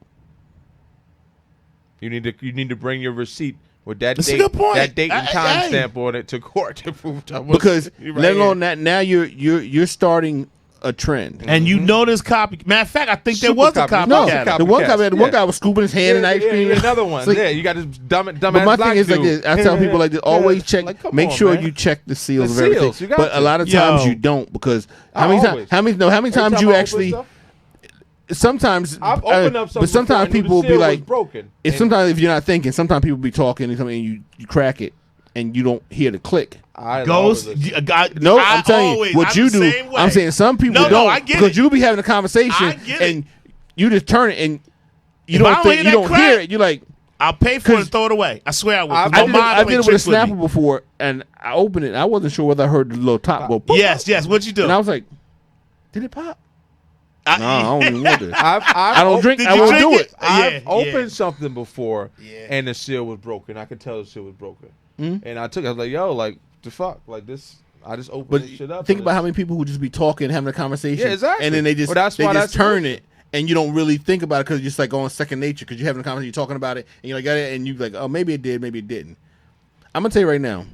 You need to bring your receipt with that That's a date, good point. that date and time Hey. stamp on it to court to prove that Because right let here. alone that, now you're starting a trend. And you know this copy. Matter of fact, I think there Super was a copy. copy. No, Copycat. the one Yeah. guy was scooping his hand in ice cream. Another one. It's like- Yeah, you got this dumb But my black thing is like dude. this. I tell people like this: always check. Like, come make on, sure man. you check the seals The of everything. seals, you got But to. a lot of times Yo. you don't because I how many always. times Every you time I open actually stuff, sometimes I've opened up something but sometimes before and knew people will the be seal was like broken. if And sometimes if you're not thinking sometimes people be talking and something and you crack it and you don't hear the click. I Ghost, always- No, I I'm telling always- you what I'm you the do. same way. I'm saying some people No, don't I get because it. you'll be having a conversation I get and it. you just turn it and you If I don't don't think hear you that don't crack, hear it. You like. I'll pay for it 'Cause and throw it away. I swear I will. 'cause I my did- mom I played did it with a tricks me. Snapper before, and I opened it. And I wasn't sure whether I heard the little top go. Pop. Yes, what you do? And I was like, "Did it pop?" No, I don't even want this. I've I don't drink. Did I you won't drink do it? it. I've Yeah, opened yeah. something before, Yeah. and the seal was broken. I could tell the seal was broken, and I was like, "Yo, like the fuck, like this." I just opened But this shit up. think and about how it's- many people who just be talking, having a conversation, Yeah, exactly. and then they just Well, that's they why just that's turn bullshit. it, and you don't really think about it because you're just like on second nature because you're having a conversation, you're talking about it, and you're like, and you like, oh, maybe it did, maybe it didn't. I'm gonna tell you right now,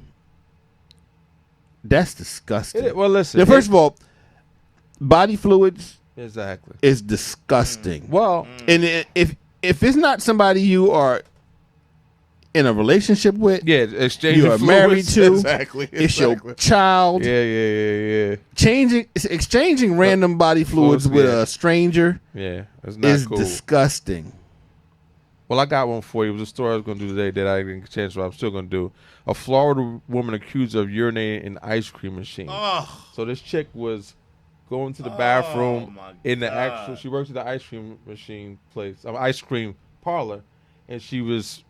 that's disgusting. Well, listen. Now, first of all, body fluids exactly. is disgusting. Well, And if it's not somebody you are in a relationship with. Yeah, exchange. You are married to. Exactly. It's your child. Yeah. Exchanging random body fluids with a stranger. Yeah, that's not is cool. disgusting. Well, I got one for you. It was a story I was going to do today that I didn't get a chance, but I'm still going to do. A Florida woman accused of urinating in ice cream machine. Oh. So this chick was going to the bathroom in the God. actual. She works at the ice cream machine place, ice cream parlor, and she was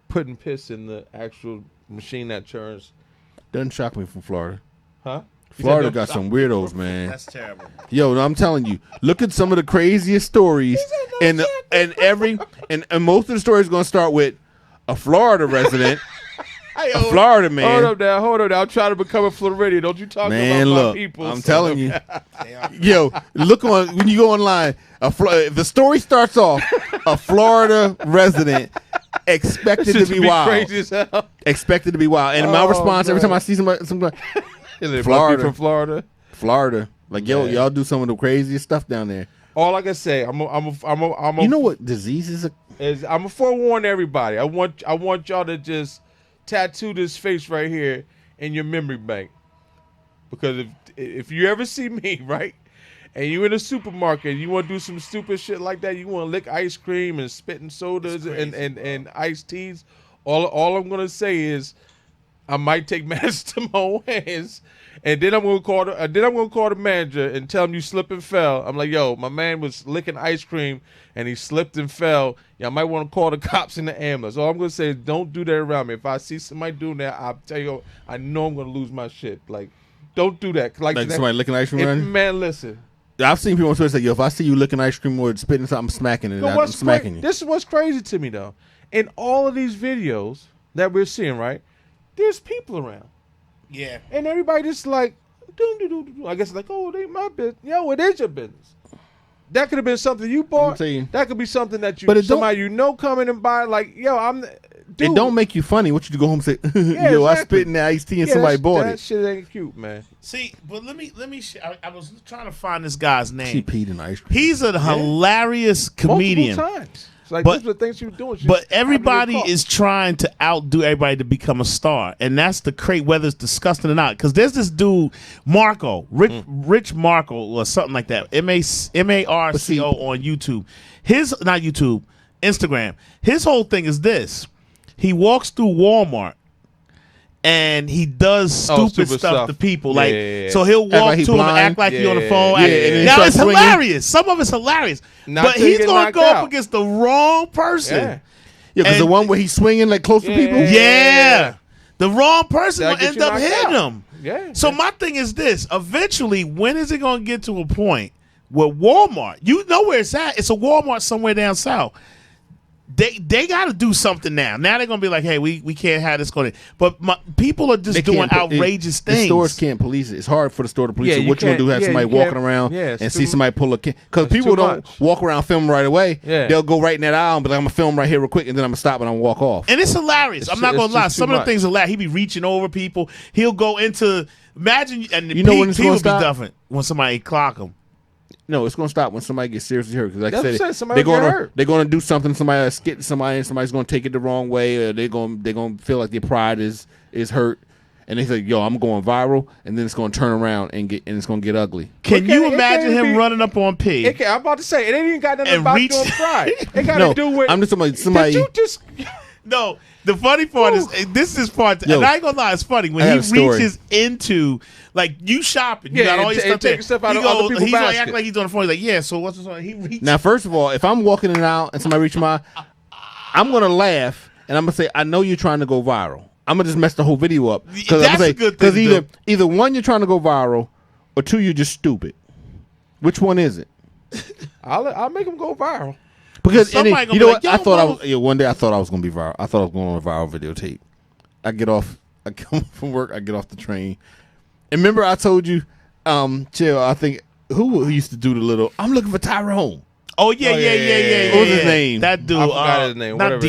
putting piss in the actual machine that churns. Doesn't shock me from Florida. Huh? Florida got some weirdos, man. That's terrible. Yo, no, I'm telling you, look at some of the craziest stories, and most of the stories going to start with a Florida resident, a Florida man. Hold up now. I'm trying to become a Floridian. Don't you talk Man, about look, my people. I'm telling you. Yo, look when you go online. The story starts off a Florida resident expected to be wild. Crazy as hell. Expected to be wild, and my response every time I see somebody Florida. From Florida. Like, yo, y'all do some of the craziest stuff down there. All I can say, I'm You know what diseases are? I'm a forewarn everybody. I want y'all to just tattoo this face right here in your memory bank, because if you ever see me, right, and you in a supermarket and you want to do some stupid shit like that, you want to lick ice cream and spitting sodas and iced teas, all I'm gonna say is I might take matters to my own hands, and then I'm gonna call the manager and tell him you slipped and fell. I'm like, yo, my man was licking ice cream and he slipped and fell. Yeah, I might want to call the cops and the ambulance. All I'm gonna say is don't do that around me. If I see somebody doing that, I'll tell you, I know I'm gonna lose my shit. Like, don't do that. Like somebody licking ice cream around you? Man, listen. I've seen people on Twitter say, yo, if I see you licking ice cream or spitting something, I'm smacking it. I'm smacking you. This is what's crazy to me, though. In all of these videos that we're seeing, right, there's people around. Yeah. And everybody just like, I guess like, oh, it ain't my business. Yo, it is your business. That could have been something you bought. That could be something that somebody you know coming and buy. Like, yo, it don't make you funny. What you go home and say, yo, I spit in the iced tea and somebody bought it. That shit ain't cute, man. See, but let me. I was trying to find this guy's name. She peed in ice cream. He's a hilarious comedian. Multiple times. Like, But- those are the things she was doing. But everybody is trying to outdo everybody to become a star, and that's the crate, whether it's disgusting or not. Because there's this dude, Marco, Rich Marco, or something like that. Marco on YouTube. Not YouTube, Instagram. His whole thing is this: he walks through Walmart and he does stupid stuff to people. So he'll walk to him and act like he's on the phone. Now it's hilarious. Some of it's hilarious. But he's going to go up against the wrong person. Yeah, because the one where he's swinging like close to people. Yeah. The wrong person will end up hitting him. Yeah. So my thing is this. Eventually, when is it going to get to a point where Walmart, you know where it's at. It's a Walmart somewhere down south. They got to do something now. Now they're going to be like, hey, we can't have this going. But people are just doing outrageous things. The stores can't police it. It's hard for the store to police it. What you going to do? Have somebody walking around and see somebody pull a can? Because people don't walk around filming right away. Yeah. They'll go right in that aisle and be like, I'm going to film right here real quick, and then I'm going to stop and I'm going to walk off. And it's hilarious. I'm not going to lie. Some of the things are hilarious. He be reaching over people. He'll go into, imagine, and the people be different when somebody clock him. No, it's going to stop when somebody gets seriously hurt. Because like I said, they're going to do something. Somebody skit somebody, and somebody's going to take it the wrong way. Or they're going to feel like their pride is hurt, and they say, "Yo, I'm going viral," and then it's going to turn around and it's going to get ugly. Can you imagine him running up on P? I'm about to say it ain't even got nothing about your pride. It got to do with. I'm just somebody. Did you just? No, the funny part is this is part. And I ain't gonna lie, it's funny when he reaches into like you shopping. You got all your stuff there. Stuff out of other people's he's like basket. act like he's on the phone. He's like, yeah. So what's this on? He reaches. Now, first of all, if I'm walking in and out and somebody reaches I'm gonna laugh and I'm gonna say, I know you're trying to go viral. I'm gonna just mess the whole video up because a good thing. Because either one, you're trying to go viral, or two, you're just stupid. Which one is it? I'll make him go viral. Because you know what? One day I thought I was gonna be viral. I thought I was going on a viral videotape. I come from work, I get off the train. And remember I told you, Chill, I think who used to do the little I'm looking for Tyrone. Oh yeah. What was his name? That dude. I forgot his name. Not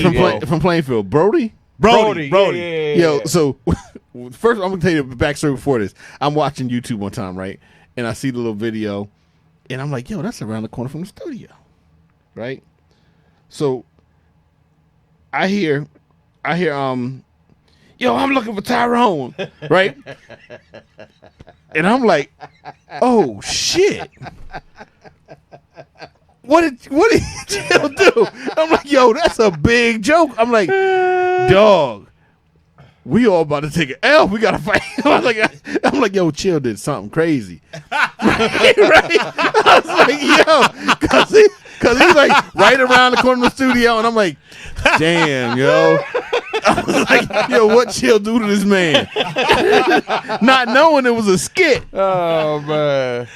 from Plainfield. Brody. Yeah. Yo, so first I'm gonna tell you the backstory before this. I'm watching YouTube one time, right? And I see the little video, and I'm like, yo, that's around the corner from the studio. Right? So I hear I hear yo, I'm looking for Tyrone, right? And I'm like, oh shit. What did Jill do? I'm like, yo, that's a big joke. I'm like, dog, we all about to take an L. We gotta fight. I'm like, yo, Chill did something crazy. right? I was like, yo, cause he's like right around the corner of the studio, and I'm like, damn, yo. I was like, yo, what Chill do to this man? Not knowing it was a skit. Oh man.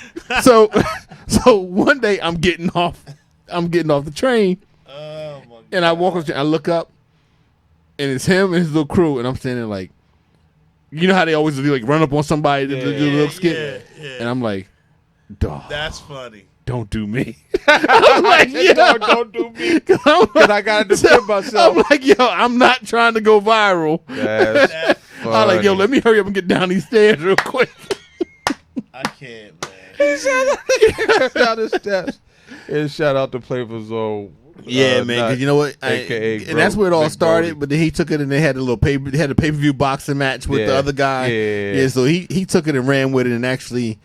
So one day I'm getting off the train. Oh my God. And I walk up, I look up, and it's him and his little crew, and I'm standing like, you know how they always do, like run up on somebody to do a little skit, and I'm like, dog, That's funny. don't do me. I'm like, yo, don't do me. Cause I gotta defend myself. I'm like, yo, I'm not trying to go viral. That's I'm like, yo, let me hurry up and get down these stairs real quick. I can't, man. Shout out steps. And shout out to Playful Zone. Yeah, man. Cause you know what? AKA and that's where it all Big started. Brody. But then he took it and they had a pay-per-view boxing match with the other guy. Yeah. So he took it and ran with it and actually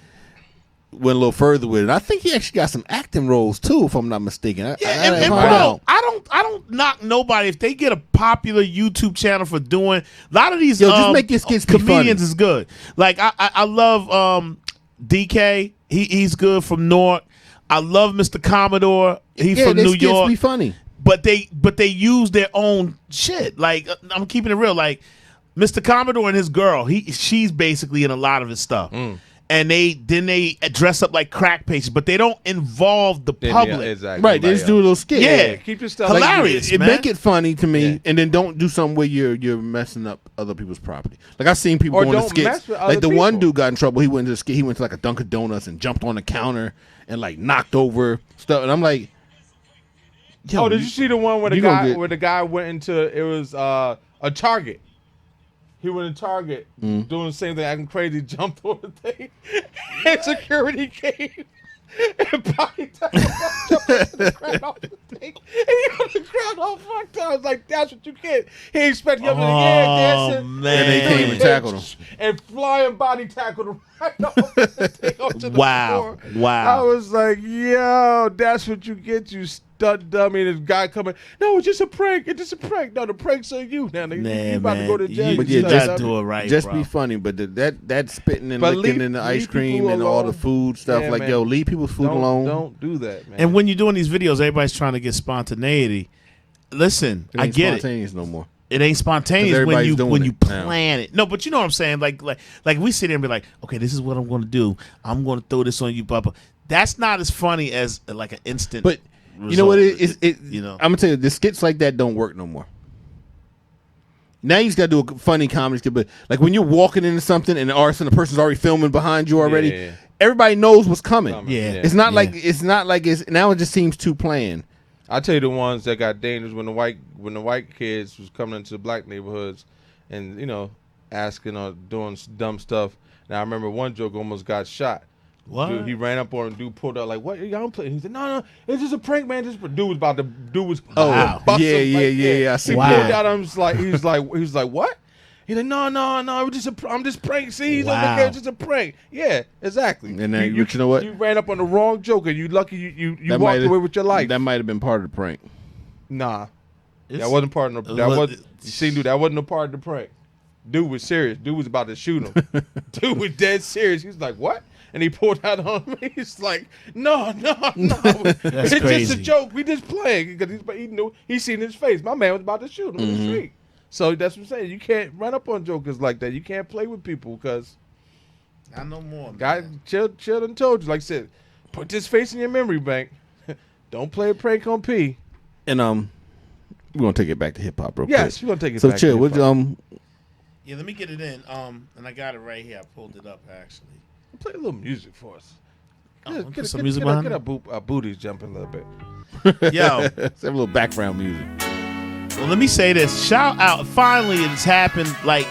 went a little further with it. I think he actually got some acting roles too, if I'm not mistaken. I don't knock nobody if they get a popular YouTube channel for doing a lot of these. Just make your skits be comedians funny. is good. Like I love DK. He's good from North. I love Mr. Commodore. He's from New York. Be funny. But they use their own shit. Like I'm keeping it real. Like Mr. Commodore and his girl, she's basically in a lot of his stuff. And they dress up like crack patients, but they don't involve the public. Yeah, exactly. Right, they just do a little skit. Yeah. Keep your stuff Hilarious, man. Make it funny to me, and then don't do something where you're messing up other people's property. Like I've seen people Or going to don't skits. mess with other Like the one people. dude got in trouble. He went to a skit. He went to like a Dunkin' Donuts and jumped on the counter and like knocked over stuff. And I'm like, yo, Oh, did you see the one where you gonna the guy went into it was a Target? He went in Target doing the same thing, acting crazy, jumped on the thing, and security came and body the crowd off the thing, and he got the crowd all fucked up. I was like, "That's what you get." He expected him to dancing, man. And they came and tackled him. and flying body tackled him right off the thing onto the Wow. floor. Wow. I was like, "Yo, that's what you get, you stunt dummy." And this guy coming, "No, it's just a prank. It's just a prank. No, the prank's on you now. You about to go to jail." But You yeah, stunt just dummy. do it right. Just bro. be funny, but that spitting and But licking leave- and the leave ice cream people and all the alone. food stuff, Yeah, like man. yo, leave people's food alone. Don't do that, man. And when you're doing these videos, everybody's trying to get spontaneity. Listen, It I ain't get it. spontaneous no more. It ain't 'Cause spontaneous when everybody's you doing it now. plan it. No, but you know what I'm saying. Like we sit there and be like, okay, this is what I'm going to do. I'm going to throw this on you, Bubba. That's not as funny as like an instant. But you know what? result. You know, I'm gonna tell you, the skits like that don't work no more. Now you just gotta do a funny comedy skit, but like when you're walking into something and the person's already filming behind you already, Yeah. everybody knows what's coming. Yeah. It's not like it's now. It just seems too planned. I tell you, the ones that got dangerous when the white kids was coming into the black neighborhoods, and asking or doing dumb stuff. Now I remember one joke almost got shot. What? Dude, he ran up on him. Dude pulled out like, "What? I'm playing." He said, "No, it's just a prank, man. Just dude was about to Wow. bust him Yeah. I see. He Wow. pulled out. He was like, "What?" He's like, "No, I'm just prank. See, he's over Wow. there. It's just a prank." Yeah, exactly. And then you know what? You ran up on the wrong joke, and you lucky you That walked might- away with your life. That might have been part of the prank. Nah, It's- that wasn't part of the. That was you see, dude. That wasn't a part of the prank. Dude was serious. Dude was about to shoot him. Dude was dead serious. He's like, "What?" And he pulled out on me. He's like, "No, it's crazy. just a joke. We just playing." Because he knew he seen his face. My man was about to shoot him in the street. So that's what I'm saying. You can't run up on jokers like that. You can't play with people because Not no more. God, chill and told you. Like I said, put this face in your memory bank. Don't play a prank on P. And we're gonna take it back to hip hop real Yes, quick. we're gonna take it So back. chill. to What hip-hop. Yeah, let me get it in. And I got it right here. I pulled it up actually. Play a little music for us. Put some music behind Get it. our booties jumping a little bit. Yo, Let's have a little background music. well, let me say this. Shout out. Finally, it's happened. Like,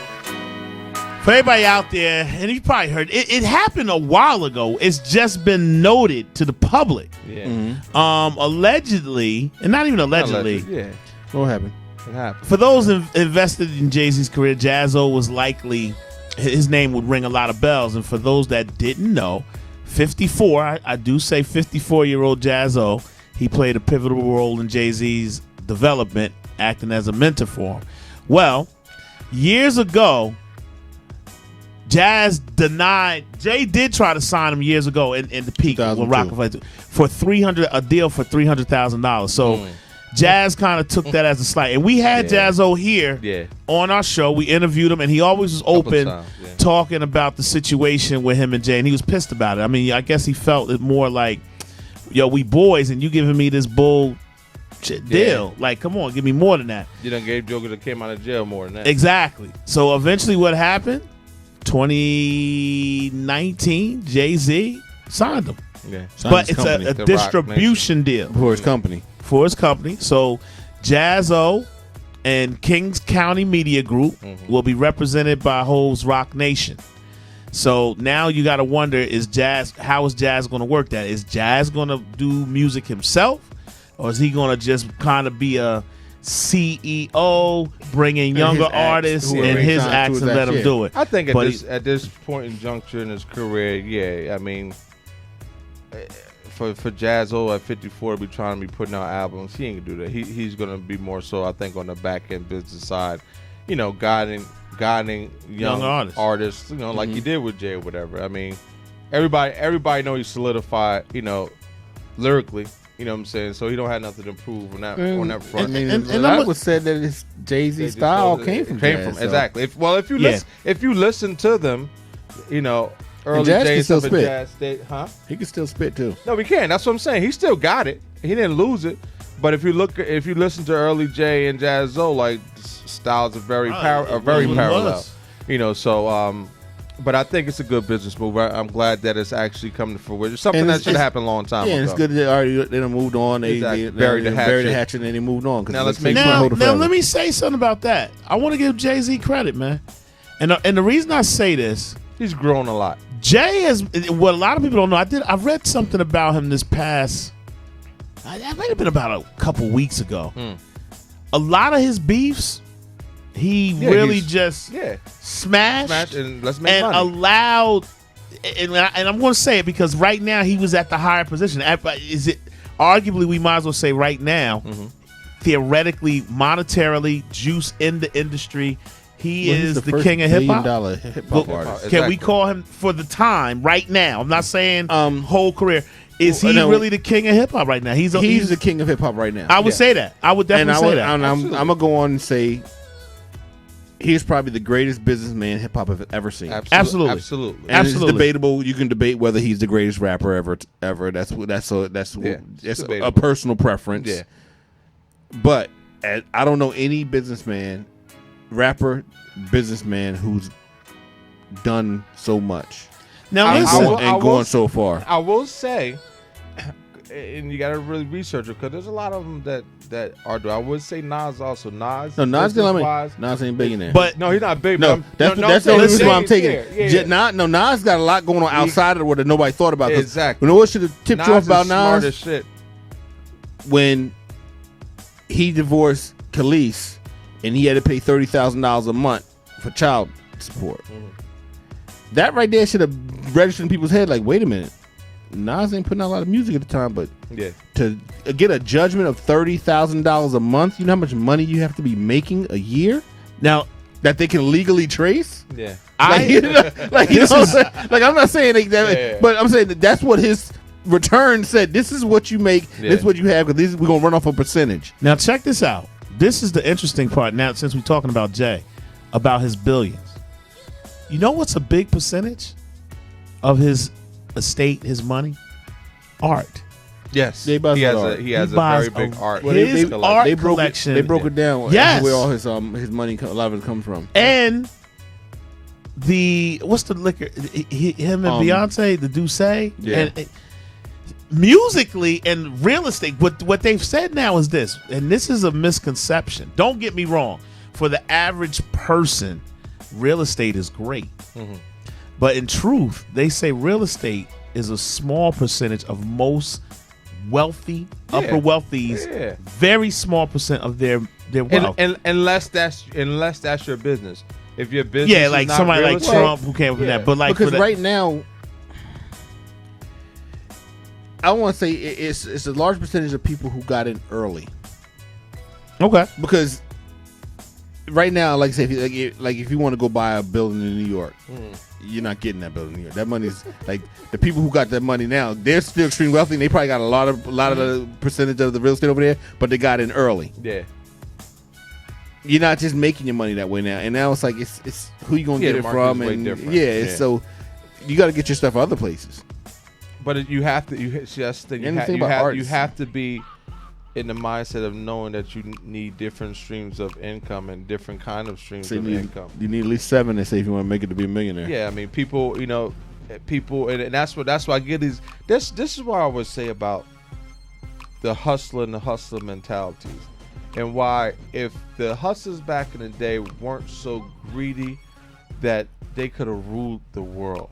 for everybody out there, and you probably heard, it happened a while ago. It's just been noted to the public. Yeah. Allegedly, and not even allegedly, Yeah. What happened? It happened. For those invested in Jay-Z's career, Jaz-O was likely, his name would ring a lot of bells. And for those that didn't know, 54, I do say 54-year-old Jaz-O, he played a pivotal role in Jay-Z's development, acting as a mentor for him. Well, years ago, Jay did try to sign him years ago in the peak when Rockefeller for a deal for $300,000. So Jazz kind of took that as a slight. And we had Jaz-O here on our show. We interviewed him, and he always was open talking about the situation with him and Jay, and he was pissed about it. I mean, I guess he felt it more like, yo, we boys, and you giving me this bull deal. Like, come on, give me more than that. You done gave Joker that came out of jail more than that. Exactly. So eventually what happened? 2019, Jay-Z signed him. Yeah. But it's a distribution deal. For his company. So Jaz-O and Kings County Media Group will be represented by Hov's Rock Nation. So now you got to wonder, how is Jazz going to work that? Is Jazz going to do music himself? Or is he going to just kind of be a CEO, bringing younger artists and his acts and let him do it? I think at this point in juncture in his career, I mean, for Jaz-O at 54 to be trying to be putting out albums, he ain't gonna do that. He's gonna be more so, I think, on the back end business side, guiding young artists, like he did with Jay or whatever. I mean, everybody know he's solidified, lyrically. You know what I'm saying? So he don't have nothing to prove on that front. I mean, and I would say that his Jay-Z style came from exactly. If you listen to them, early days of Jazz State, he can still spit too. No, we can. That's what I'm saying. He still got it. He didn't lose it. But if you listen to early Jay and Jaz-O, like styles are very parallel. So but I think it's a good business move. I'm glad that it's actually coming to fruition. Something that should have happened a long time ago. Yeah, it's good that they done moved on. They buried the hatchet and they moved on. Now let me say something about that. I want to give Jay-Z credit, man. And the reason I say this, he's grown a lot. Jay has what a lot of people don't know. I read something about him this past. That might have been about a couple weeks ago. A lot of his beefs, he really just smashed and let's make money. Allowed. And I'm going to say it because right now he was at the higher position. Is it arguably we might as well say right now, theoretically, monetarily, juice in the industry. He is the king of hip hop. Hip hop artist. Can we call him for the time right now? I'm not saying whole career. Is he really the king of hip hop right now? He's the king of hip hop right now. I would say that. I would definitely say that. I'm gonna go on and say he's probably the greatest businessman hip hop has ever seen. Absolutely. And it's debatable. You can debate whether he's the greatest rapper ever. That's a personal preference. Yeah. But I don't know any rapper, businessman who's done so much. Now going so far. I will say, and you got to really research it because there's a lot of them that are doing. I would say Nas also. Nas ain't big in there. But no, he's not big. No, that's the only reason why I'm taking it. Nas got a lot going on outside of what nobody thought about. Exactly. You know what should have tipped you off about Nas? Shit. When he divorced Khalees and he had to pay $30,000 a month for child support. That right there should have registered in people's head like, wait a minute, Nas ain't putting out a lot of music at the time, but to get a judgment of $30,000 a month, you know how much money you have to be making a year now that they can legally trace? Yeah. I'm not saying that, but I'm saying that's what his return said. This is what you make. This is what you have because we're going to run off a percentage. Now check this out. This is the interesting part now since we're talking about Jay, about his billions. You know what's a big percentage of his estate, his money? Art. Yes. He has a very big art. His art collection. They broke it down. Yes. Where all his money, a lot of it comes from. And what's the liquor? Him and Beyonce, the Douce. Yeah. And musically and real estate, what they've said now is this, and this is a misconception. Don't get me wrong. For the average person, real estate is great. But in truth, they say real estate is a small percentage of most wealthy, upper wealthies, very small percent of their wealth. And unless that's your business. If your business, yeah, like is not somebody real like estate, Trump who came from that, but like because right now, I want to say it's a large percentage of people who got in early. Okay, because right now, like I say, if you want to go buy a building in New York, you're not getting that building in New York. That money's like the people who got that money now, they're still extremely wealthy. And they probably got a lot of the percentage of the real estate over there, but they got in early. Yeah. You're not just making your money that way now, and now it's like it's who you gonna get it from, and so you got to get your stuff other places. But you have to. See, that's the thing. You have to be in the mindset of knowing that you need different streams of income and different kind of streams of income. You need at least 7 to say if you want to make it to be a millionaire. Yeah, I mean, people, and that's why I get these. This is what I would say about the hustler and the hustler mentalities. And why, if the hustlers back in the day weren't so greedy that they could have ruled the world,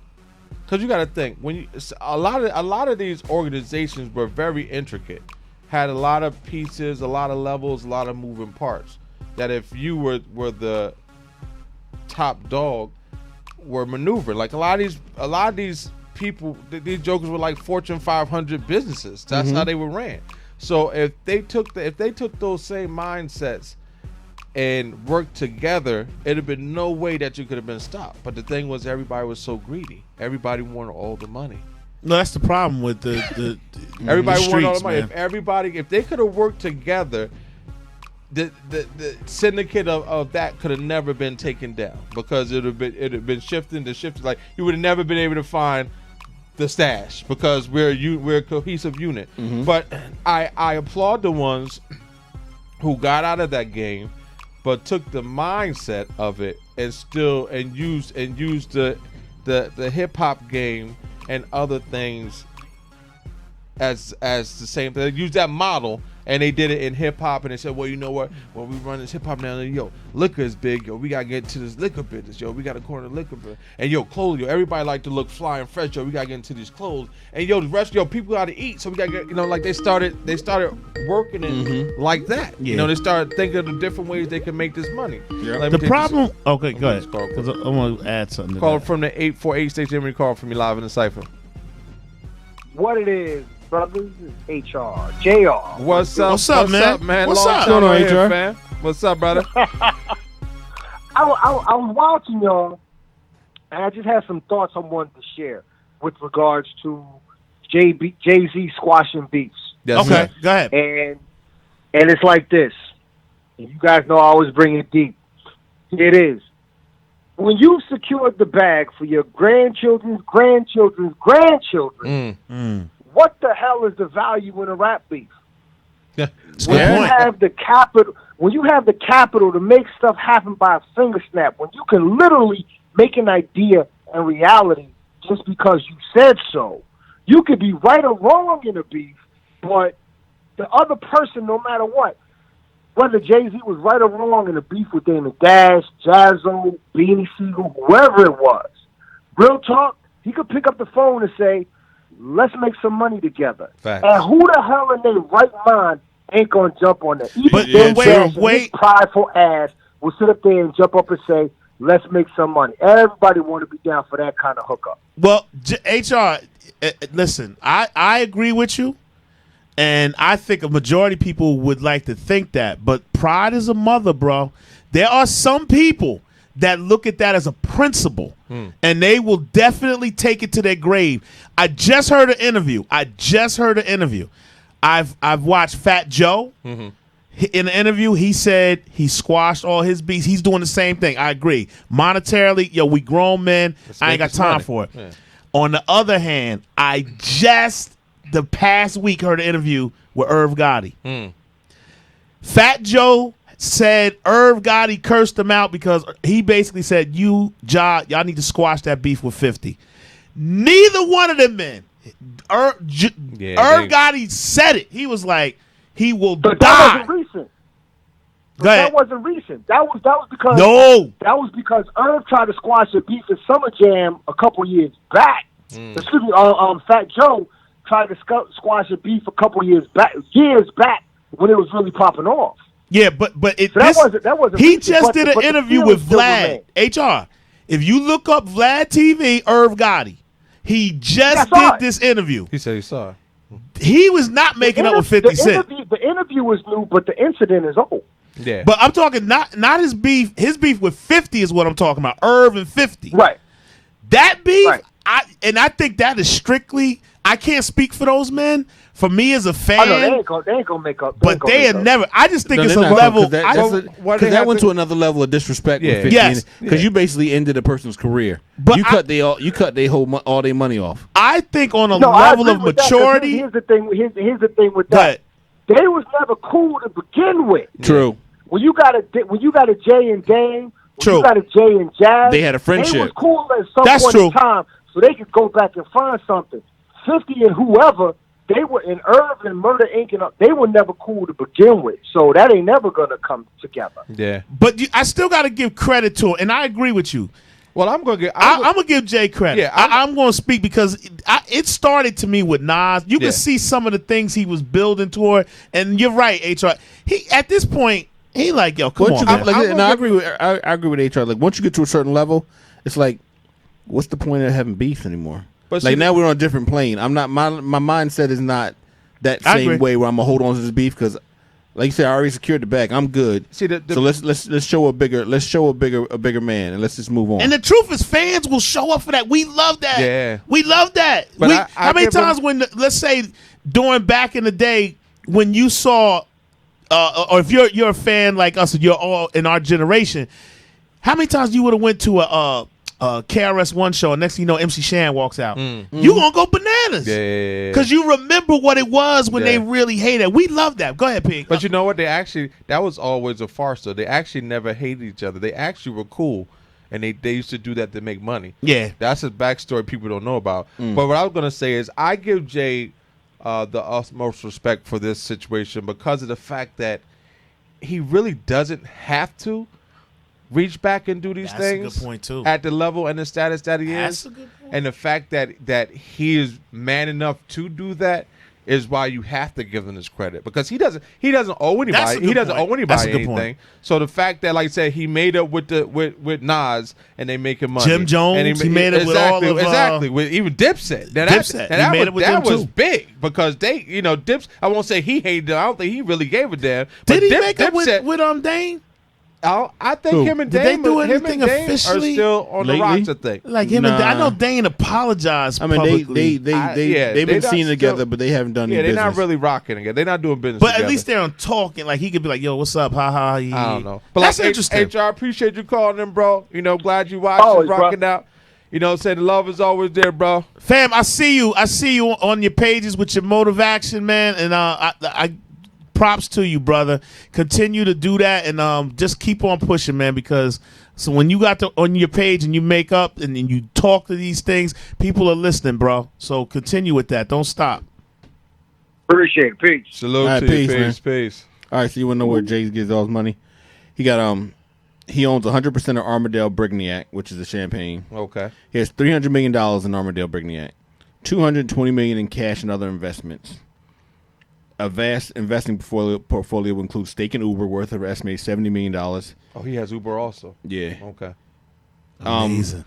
because you got to think a lot of these organizations were very intricate, had a lot of pieces, a lot of levels, a lot of moving parts. That if you were the top dog, were maneuvering like a lot of these people. These jokers were like Fortune 500 businesses. That's how they were ran. So if they took those same mindsets and worked together, it'd have been no way that you could have been stopped. But the thing was, everybody was so greedy. Everybody wanted all the money. No, that's the problem with the everybody the wanted all the streets, money. man. If they could have worked together, the syndicate of that could have never been taken down, because it'd have been shifting. Like you would have never been able to find the stash, because we're a cohesive unit. But I applaud the ones who got out of that game, but took the mindset of it and used the hip hop game and other things as the same thing. They used that model. And they did it in hip hop, and they said, "Well, you know what? When we run this hip hop now, liquor is big. We gotta get into this liquor business. We got to corner the liquor business. And clothes. Everybody like to look fly and fresh. We gotta get into these clothes. And the rest, people gotta eat. So we gotta get, like they started working it like that. Yeah. They started thinking of the different ways they can make this money. Yeah. The problem. Okay, go ahead. Because I want to add something. Call from the 848 station. Every call from me live in the Cipher. What it is, brothers, is HR. JR. What's up, man? What's up? Long time here, fam. What's up, brother? I was watching y'all, and I just had some thoughts I wanted to share with regards to Jay-Z squashing beefs. Yes, okay, go ahead. And it's like this. And you guys know I always bring it deep. It is. When you secured the bag for your grandchildren's grandchildren's grandchildren, what the hell is the value in a rap beef? Yeah. When you have the capital to make stuff happen by a finger snap, when you can literally make an idea a reality just because you said so, you could be right or wrong in a beef, but the other person, no matter what, whether Jay-Z was right or wrong in a beef with Damon Dash, Jazzo, Beanie Siegel, whoever it was, real talk, he could pick up the phone and say, let's make some money together. Facts. And who the hell in their right mind ain't going to jump on that? But wait. His prideful ass will sit up there and jump up and say, let's make some money. Everybody want to be down for that kind of hookup. Well, HR, listen, I agree with you. And I think a majority of people would like to think that. But pride is a mother, bro. There are some people that look at that as a principle, and they will definitely take it to their grave. I just heard an interview. I've watched Fat Joe. In the interview, he said he squashed all his beats. He's doing the same thing. I agree. Monetarily, we grown men. I ain't got time for it. Yeah. On the other hand, I just the past week heard an interview with Irv Gotti. Fat Joe said Irv Gotti cursed him out because he basically said, y'all need to squash that beef with 50. Neither one of them men. Irv Gotti said it. He was like, he will die. That wasn't recent. That wasn't recent. That was because Irv tried to squash the beef at Summer Jam a couple years back. Excuse me, Fat Joe tried to squash a beef a couple years back when it was really popping off. Yeah, but So that wasn't. He recent, just but did the an interview feeling with still Vlad. remained. HR. If you look up Vlad TV, Irv Gotti, he just Yeah, I saw did it. this interview. He said he saw it. He was not making up with 50 Cent. The interview was new, but the incident is old. Yeah. But I'm talking not his beef. His beef with 50 is what I'm talking about. Irv and 50. Right. That beef, Right. I think that is strictly. I can't speak for those men. For me as a fan, I know they ain't gonna make up. but they had never. I just think No, it's a they're not, level. 'cause why they that have went to- to another level of disrespect Yeah. with 50. Yes. Because you basically ended a person's career. But you cut their whole all their money off. I think on a No, I level agree of with that, 'cause maturity. Here's the thing. Here's the thing with But that. They was never cool to begin with. True. When you got a Jay and Dame, when True. you got a Jay and Jazz, They had a friendship. They was cool at some That's point true. in time, so they could go back and find something. 50 and whoever, they were in Irv and Murder Inc. and they were never cool to begin with. So that ain't never gonna come together. Yeah. But I still got to give credit to him, and I agree with you. Well, I'm gonna get. I'm gonna give Jay credit. Yeah, I'm gonna speak because it started to me with Nas. You Yeah. could see some of the things he was building toward, and you're right, HR. He at this point, he like, yo, come Once on, you man. get, like, and I agree with HR. Like once you get to a certain level, it's like, what's the point of having beef anymore? But Like see, now we're on a different plane. I'm not my mindset is not that I same agree. way where I'm gonna hold on to this beef because, like you said, I already secured the bag. I'm good. See, So let's show a bigger man and let's just move on. And the truth is, fans will show up for that. We love that. Yeah. We love that. But I How many give him- times let's say, during back in the day, when you saw, or if you're a fan like us, you're all in our generation, how many times you would have went to a KRS-One show and next thing you know, MC Shan walks out. You gonna go bananas. Yeah. Because you remember what it was when they Yeah. really hated. We love that. Go ahead, Pink. But you know what? That was always a farce, though. They actually never hated each other. They actually were cool, and they used to do that to make money. Yeah. That's a backstory people don't know about. But what I was going to say is I give Jay the utmost respect for this situation because of the fact that he really doesn't have to reach back and do these That's a things good point, too. at the level and the status that he That's is. a good point. And the fact that he is man enough to do that is why you have to give him this credit because he doesn't owe That's a anybody. good He doesn't point. owe anybody That's a good point. anything. So the fact that, like I said, he made up with Nas and they making money. Jim Jones, and he made it with all of, exactly with even Dipset. Now Dipset, he made it with that them was too. big because they, Dips. I won't say he hated them. I don't think he really gave a damn. But Did he make up Dipset, with Dane? I think Who? him and Did they Dame, do him anything and Dame officially are still on lately? the rocks. I think. Like him and I know Dane apologized I mean, publicly. they've they're been not seen still- together, but they haven't done Yeah, any they're business. not really rocking together. They're not doing business. but together. at least they're on talking. Like he could be like, "Yo, what's up? Ha ha." I don't know. But That's like, interesting. HR, appreciate you calling in, bro. Glad you watched Always, us bro. rocking out. Say the love is always there, bro. Fam, I see you on your pages with your motive action, man. And I props to you, brother. Continue to do that and just keep on pushing, man. Because when you got on your page and you make up and you talk to these things, people are listening, bro. So continue with that. Don't stop. Appreciate it. Peace. Salute All right, to you. peace, man. Peace. All right, so you want to know where Jay gets all his money? He got he owns 100% of Armadale Brignac, which is a champagne. Okay. He has $300 million in Armadale Brignac, $220 million in cash and other investments. A vast investing portfolio includes stake in Uber worth of estimated $70 million. Oh, he has Uber also. Yeah. Okay. Amazing.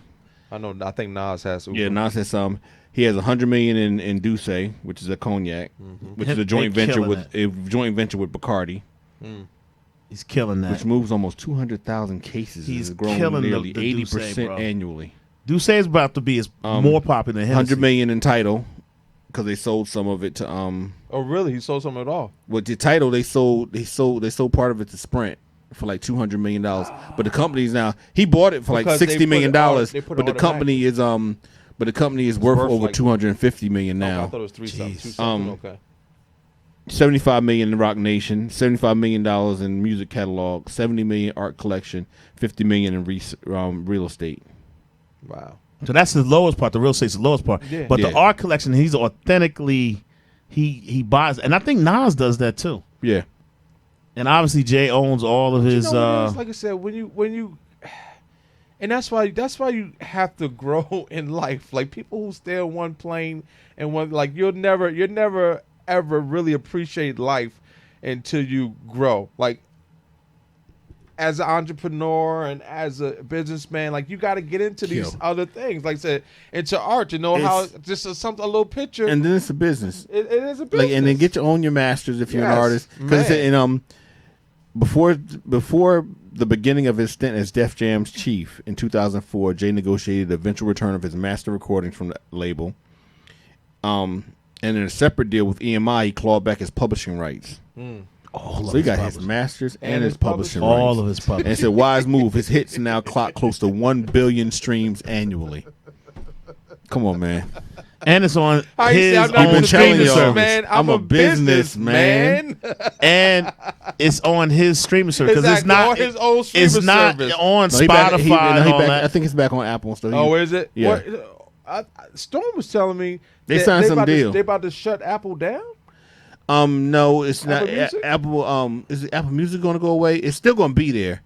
I think Nas has Uber. Yeah, Nas has some. He has $100 million in Douce, which is a cognac, which is a joint They're venture killing with Bacardi, He's killing that. which moves almost 200,000 cases. He's and has grown killing the nearly Douce, 80% bro. annually. Douce is about to be more popular than Hennessy. $100 million in title because they sold some of it to Oh, really? He sold some at all? with the title they sold part of it to Sprint for like $200 million. But the company's now he bought it for like Because they $60 put million it all- they put it but the company is worth over like- $250 million Okay, I now. thought it was three something. Jeez. Two something. Okay. $75 million in Rock Nation, $75 million in music catalog, $70 million art collection, $50 million in real estate. Wow. So that's the lowest part. The real estate's the lowest part. Yeah. But the Yeah. art collection, he's authentically he buys, and I think Nas does that too. Yeah. And obviously Jay owns all of his. What it is? Like I said, when you, And that's why you have to grow in life. Like people who stay on one plane and one, like you'll never ever really appreciate life until you grow. Like as an entrepreneur and as a businessman, like you got to get into these other things. Like I said, into art, how just a little picture. And then it's a business. It is a business. Like, and then get your masters if you're an artist. Because before the beginning of his stint as Def Jam's chief in 2004, Jay negotiated the eventual return of his master recordings from the label. And in a separate deal with EMI, he clawed back his publishing rights. So he got his masters and his publishing rights. All of his publishing. And it's a wise move. His hits now clock close to 1 billion streams annually. Come on, man. And it's on his I'm own streaming y'all, service. man. I'm a businessman. And it's on his streaming service because Exactly, it's not on his own streaming it's not service. on No, he back- Spotify he- no, and he all back- that. I think it's back on Apple and stuff. Oh, is it? Yeah. Storm was telling me They signed some about deal. They about to shut Apple down. No, it's not. Apple Music? Apple. Is it Apple Music going to go away? It's still going to be there.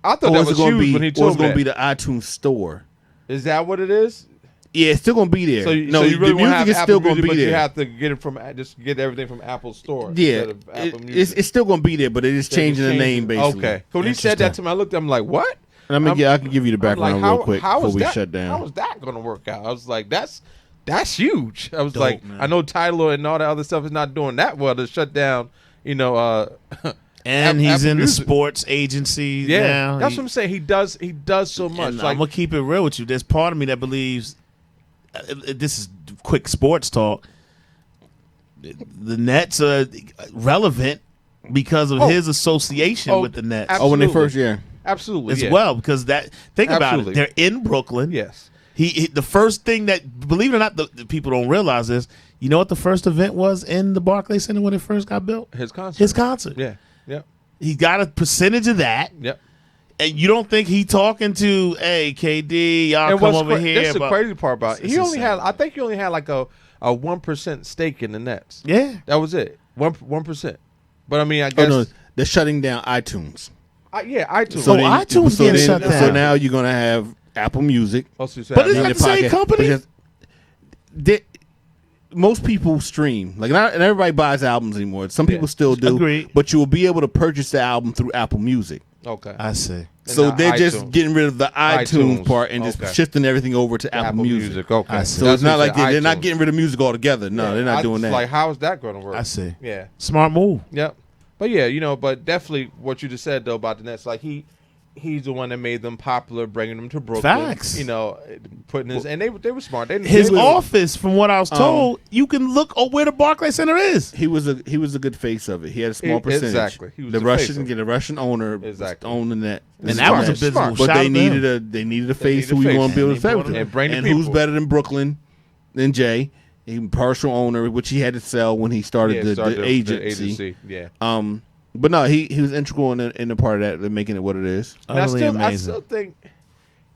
I thought Or that is was it going to huge be? when he Or told it's me going to that. be the iTunes store? Is that what it is? Yeah, it's still going to be there. So you, no, so you really the want to music have is Apple still going Music, to but be you there. have to get it from just get everything from Apple Store. Yeah, instead of Apple Music. it's still going to be there, but it is They're just changing the name basically. Okay. So when he said that to me, I looked at him like, what? I can give you the I'm background like, real quick how before is we that, shut down. How is that going to work out? I was like, that's huge. I was Dope, like, man. I know Tidal and all that other stuff is not doing that well to shut down. And he's Apple in the Music. sports agency Yeah, now. that's what I'm saying. He does so much. And Like, I'm gonna keep it real with you. There's part of me that believes this is quick sports talk. The Nets are relevant because of his association with the Nets Oh, when they absolutely. first, yeah. absolutely as yeah. well. Because think about Absolutely. it, they're in Brooklyn. Yes. He the first thing that, believe it or not, the people don't realize is, you know what the first event was in the Barclays Center when it first got built? His concert. His concert. Yeah. Yep. He got a percentage of that. Yep. And you don't think he talking to, hey, KD, y'all come over here. That's the but- crazy part about it. It's He only insane. had, I think he only had like a 1% stake in the Nets. Yeah. That was it. 1%. But I mean, I Oh guess. no, they're shutting down iTunes. Yeah, iTunes. So iTunes getting shut So down. now you're gonna have Apple Music. Also, But isn't in that your the same pocket. company? But most people stream, like not and everybody buys albums anymore. Some people still do. Agreed. But you will be able to purchase the album through Apple Music. Okay. I see. So now they're just iTunes. getting rid of the iTunes part and Okay. just shifting everything over to Apple Music. Okay. I see. So it's not like That's they're not iTunes. getting rid of music altogether. No, they're not I doing just that. Like, how is that going to work? I see. Yeah. Smart move. Yep. But yeah, but definitely what you just said though about the Nets, like he's the one that made them popular, bringing them to Brooklyn. Facts. Putting his and they were smart. His they, office, from what I was told, you can look where the Barclays Center is. he was a good face of it. He had a small percentage. Exactly. He was the the face Russian of it. the Russian owner Exactly. owned the net. And that was a business Smart. move. But Shout they out to needed him. a face needed who a you face. want to build And a they favor brought him to. in. And bring the And who's people. better than Brooklyn than Jay? He partial owner, which he had to sell when he started the agency. Yeah. But no, he was integral in the part of that, making it what it is. And I Utterly I amazing. still think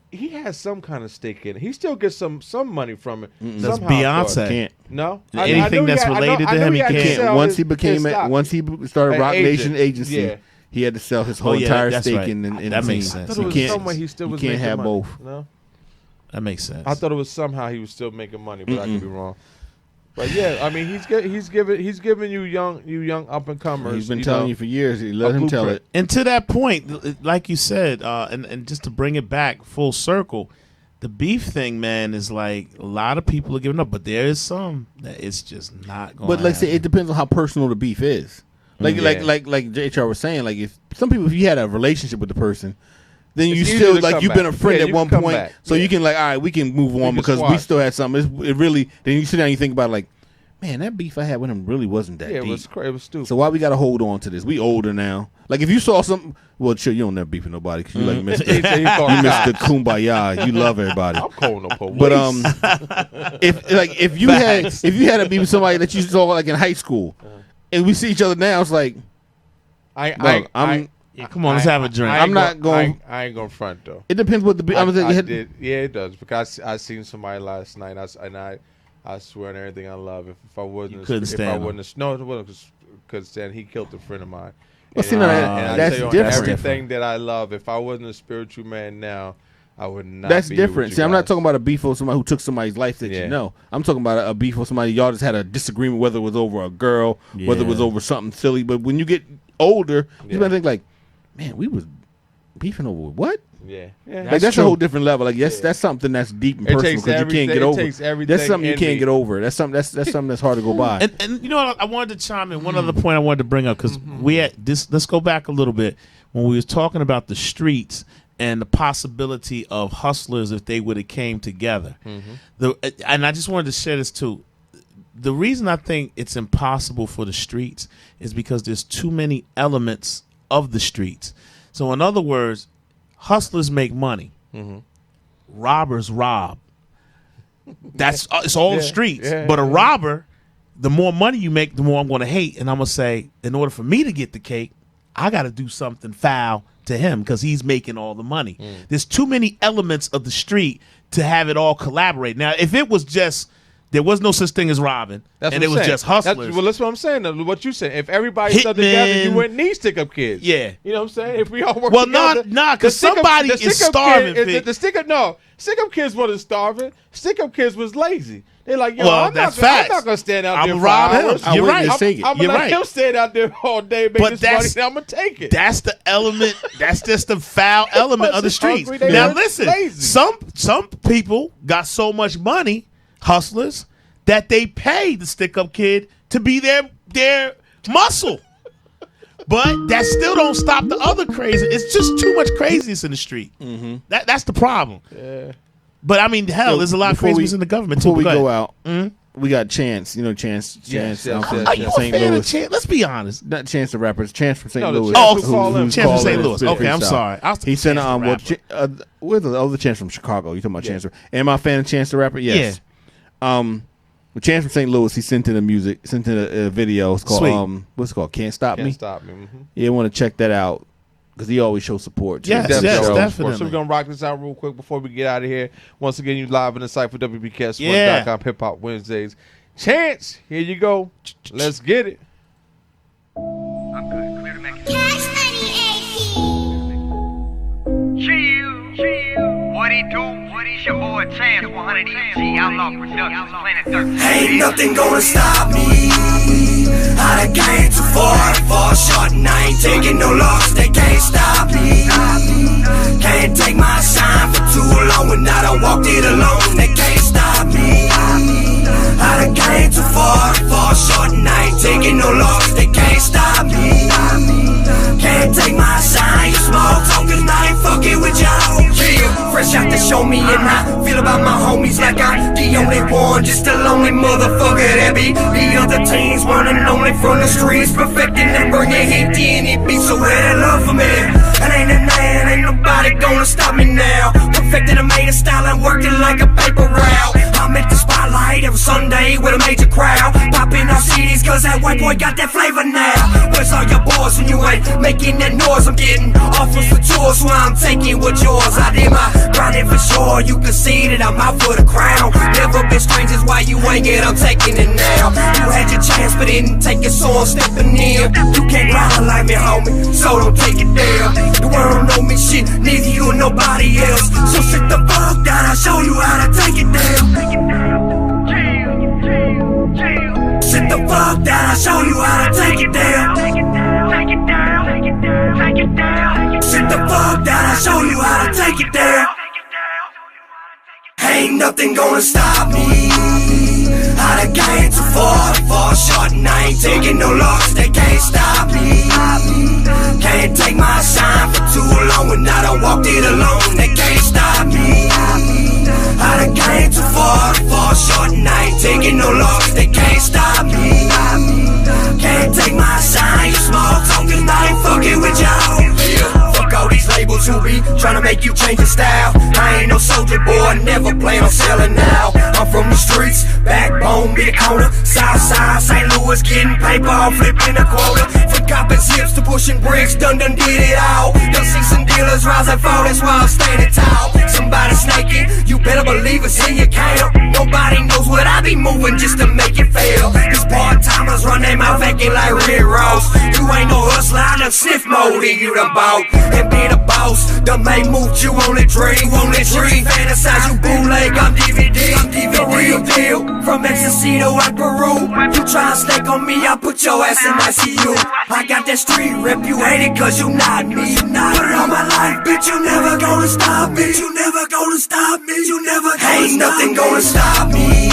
he has some kind of stake in it. He still gets some money from it. That's somehow, I thought. Beyonce. Can't. No, Anything that's related to him, he can't. Once he became once he started An Rock Nation agent. agency, Yeah. he had to sell his whole Oh, yeah, entire that's stake right. in That the makes team. sense. I thought it was can't, some way he still was you can't making have money. both. No, That makes sense. I thought it was somehow he was still making money, but I could be wrong. But yeah, I mean, he's giving you young up and comers. He's been telling you for years. He let a him tell blueprint. it. And to that point, like you said, and just to bring it back full circle, the beef thing, man, is like a lot of people are giving up, but there is some that it's just not going. But like I say, it depends on how personal the beef is. Like Yeah. like JHR was saying, like if some people, if you had a relationship with the person, then It's you easy still to like come you've been a back. friend Yeah, at you one can come point, back. so Yeah. you can like, all right, we can move on can because we squash. still had something. It really, then you sit down and you think about like, man, that beef I had with him really wasn't that Yeah, deep. it was stupid. So why we got to hold on to this? We older now. Like if you saw something, well, sure, you don't never beef with nobody because you like Mr. He said he called you cops. Mr. Kumbaya. You love everybody. I'm calling the police. But if you had a beef with somebody that you saw like in high school, and we see each other now, it's like, come on, let's have a drink. I'm not going. I ain't going front though. It depends what the beef. I did. Yeah, it does because I seen somebody last night. I swear on everything I love. If I wasn't, You couldn't if stand I him. wouldn't, no, it wasn't couldn't stand. He killed a friend of mine, Well, see, no, And I that's tell you, on different. everything that I love, if I wasn't a spiritual man now, I would not. That's be here different. with you See, I'm not guys. talking about a beef with somebody who took somebody's life that Yeah. you know. I'm talking about a beef with somebody y'all just had a disagreement, whether it was over a girl, whether it was over something silly. But when you get older, you might think like, man, we was beefing over what? Yeah, Like that's a whole different level. Like that's something that's deep and It personal takes because you can't get everything- it over. takes everything That's something you in can't me. get over. That's something that's hard to go by. And you know what? I wanted to chime in. One other point I wanted to bring up because we had this. Let's go back a little bit when we was talking about the streets and the possibility of hustlers if they would have came together. And I just wanted to share this too. The reason I think it's impossible for the streets is because there's too many elements of the streets. So in other words, hustlers make money. Robbers rob. That's it's all the streets. But a robber, the more money you make, the more I'm going to hate. And I'm going to say, in order for me to get the cake, I got to do something foul to him because he's making all the money. There's too many elements of the street to have it all collaborate. Now, if it was just there was no such thing as robbing, That's and what it I'm was saying. just hustlers. That's what I'm saying. What you said. If everybody stuck together, you Hitman. wouldn't need stick-up kids. Yeah. You know what I'm saying? If we all work Well, together. because somebody is starving. Stick-up kids wasn't starving. Stick-up kids was lazy. They're like, yo, Well, I'm that's not facts. going to stand out I'ma there for rob him. hours. You're right. I'm You're going to let right. him stand out there all day, make But this money, that's- and I'm going to take it. That's the element. That's just the foul element of the Just hungry, streets. they Now were listen, lazy. some people got so much money, hustlers, that they pay the stick-up kid to be their muscle. But that still don't stop the other crazy. It's just too much craziness in the street. That's the problem. Yeah. But I mean, hell, So there's a lot of before we- craziness in the government Before too. we But go out, we got Chance. You know Chance. Yes, Chance yes, from yes, are you yes. a St. fan of Louis. Chance? Let's be honest. Not Chance the rapper. It's Chance from St. No, the Louis. Chance who call in. Chance from St. Louis. Spit Okay, I'm freestyle. sorry. I was He sent Chance the rapper. where's the other Chance from Chicago? You talking about Chance? Am I a fan of Chance the rapper? Yes. With Chance from St. Louis, he sent in a video. It's called Sweet. What's it called? Can't Stop Me. Can't stop me. You want to check that out because he always shows support. too. Yes, Definitely. yes, So definitely. we're gonna rock this out real quick before we get out of here. Once again, you live in the Cipher WBKS1.com Yeah. Hip Hop Wednesdays. Chance, here you go. Let's get it. Cash Money Chill. What he do? What is your boy Chance? 100 EG, Outlaw Productions, Planet 13. Ain't nothing gonna stop me. I done came too far to fall short, and I ain't taking no loss. They can't stop me. Can't take my shine for too long, and I done walked it alone. They can't stop me. I done came too far to fall short, and I ain't taking no loss. They can't stop me. Can't take my shine. You small talking, I ain't fucking with y'all. Yeah, fresh out to show me, and I feel about my homies like I'm the only one, just a lonely motherfucker that be. The other teams running only from the streets, perfecting and bringing heat in. It be so where they love for me. And ain't a man, ain't nobody gonna stop me now. Perfected, I made a style and worked it like a paper route. I'm at the spotlight every Sunday with a major crowd, popping out CDs cause that white boy got that flavor now. Where's all your boys when you ain't making that noise? I'm getting offers for tours, so I'm taking what's yours. I did my grinding for sure, you can see that I'm out for the crown. Never been strangers, why you ain't get, I'm taking it now. You had your chance but didn't take it, so I'm stepping in. You can't grind like me, homie, so don't take it there. The world don't know me shit, neither you or nobody else. So sit the fuck down, I'll show you how to take it down. Sit the fuck down, I'll show you how to take it down. Sit the fuck down, I'll show you how to take it down. Ain't nothing gonna stop me. I done came too far to fall short, and I ain't taking no loss. They can't stop me. Can't take my shine for too long, and I done walked it alone. They can't stop me. I done came too far to fall short, and I ain't taking no loss. They can't stop me. Can't take my shine. You small talking, I ain't fucking with y'all. Yeah. Fuck all these labels who be tryna make you change your style. I ain't no soldier boy, never plan on selling now. I'm from the streets, backbone, big corner, south side, St. Louis, getting paper, I'm flipping a quota. From copping zips to pushing bricks, done did it all. Done see some dealers rise and fall, that's why I'm standing tall. Somebody snaking, you better believe it's in your camp. Nobody knows what I be moving just to make it fail. These part-timers run their mouth acting like Red Ross. You ain't no hustler, I done sniffed clothing you done bought. And be the boss, the main move you only dream. Fantasize you bootleg, I'm DVD. The real deal, from ecstasy to white Peru. You try and snake on me, I put your ass in ICU. I got that street rep, you hate it cause you not me. Put it on my life, bitch, you never gonna stop me. You never gonna stop me. You never gonna ain't nothing gonna stop me.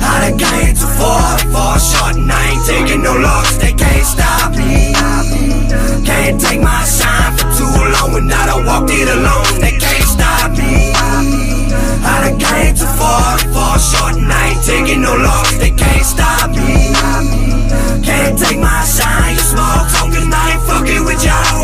I done came too far short, and I ain't taking no loss. They can't stop me. Can't take my shine for too long, and I done walked it alone. They can't stop me. I done came too far short, and I ain't taking no loss. They can't stop me. Can't take my shine. You small talking, I ain't fucking with y'all.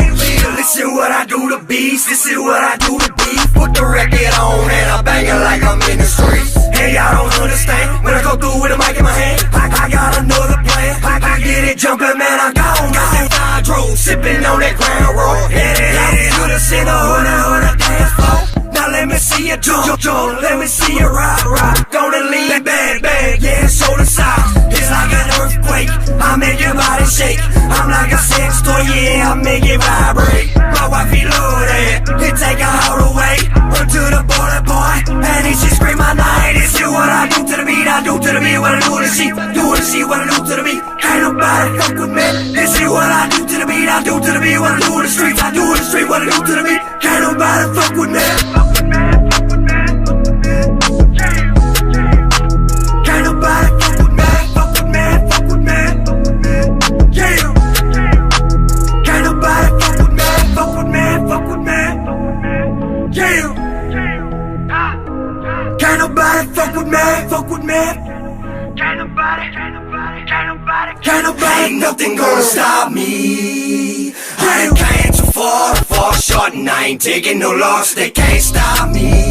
Listen what I do to beats, listen what I do to beef. Put the record on and I bang it like I'm in the streets. Hey, y'all don't understand. When I go through with a mic in my hand, I got another plan. I get it jumping, man, I gone. Got that hydro, sipping on that ground roll. Headed to the center on the dance floor. Now let me see you jump, let me see you rock. Gonna lean back, yeah, shoulder side. It's like an earthquake, I make your body shake. I'm like a sex toy, yeah, I make it vibrate. My wifey love that, it take her all the way. Run to the border, boy, and then she scream my night. This is what I do to the beat, I do to the beat, what I do to the sheep. Do to see what I do to the beat, ain't nobody fuck with me. This is what I do to the beat, I do to the beat, what I do in the streets. I do in the street, what I do to the beat, ain't nobody fuck with me. Can't nobody fuck with me, fuck with me, fuck with me. Yeah. Can't nobody fuck with me, fuck with me, fuck with me. Yeah. Can't nobody fuck with me, fuck with me. Can't nobody, ain't nothing gonna stop me. I ain't came too far short, and I ain't taking no loss. They can't stop me.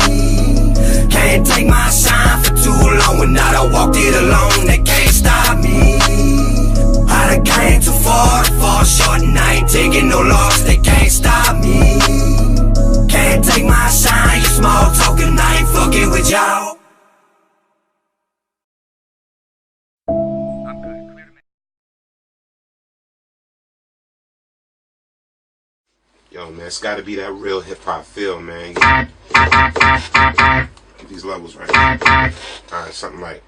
Can't take my shine for too long, and I done walked it alone. They can't stop me. I done came too far short, and I ain't taking no loss. They can't stop me. Can't take my shine. You small talking, I ain't fucking with y'all. Yo, man, it's gotta be that real hip hop feel, man. Get these levels right. Alright, something like.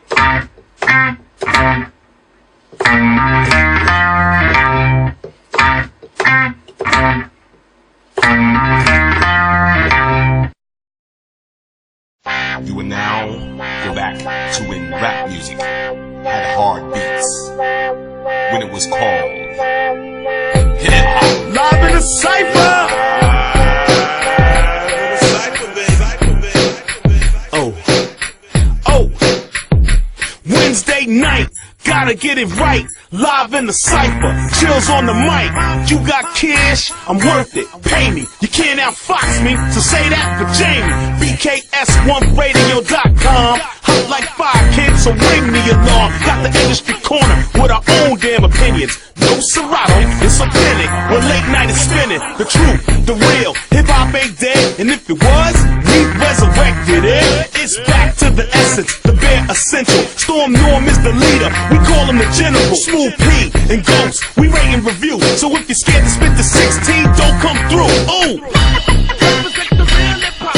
You will now go back to when rap music had hard beats. When it was called hip hop. Live in the Cipher. Oh. Wednesday night, gotta get it right. Live in the Cipher, chills on the mic. You got cash, I'm worth it, pay me. You can't outfox me, so say that for Jamie. BKS1radio.com. Hot like 5 kids, so ring me along. Got the industry corner with our own damn opinions. No Serato, it's authentic. When late night is spinning, the truth, the real. Hip hop ain't dead, and if it was, we resurrected it. It's back to the essence, the bare essential. Storm Norm is the leader, we call him the general. Smooth P and Ghost, we rate and review. So if you're scared to spit the 16, don't come through. Ooh. Represent the real hip hop.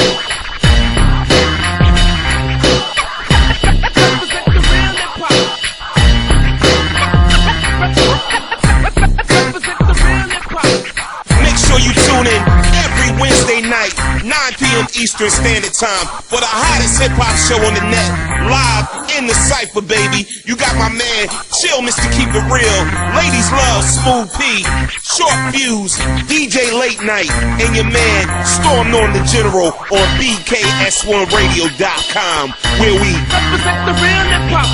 Represent the real hip hop. Represent the real hip hop. Make sure you tune in every Wednesday night, 9 p.m. Eastern Standard Time, for the hottest hip-hop show on the net, live in the Cipher, baby. You got my man, Chill Mr. Keep It Real, Ladies Love, Smooth P, Short Fuse, DJ Late Night, and your man, Storm Norm the General on BKS1Radio.com, where we represent the real hip-hop.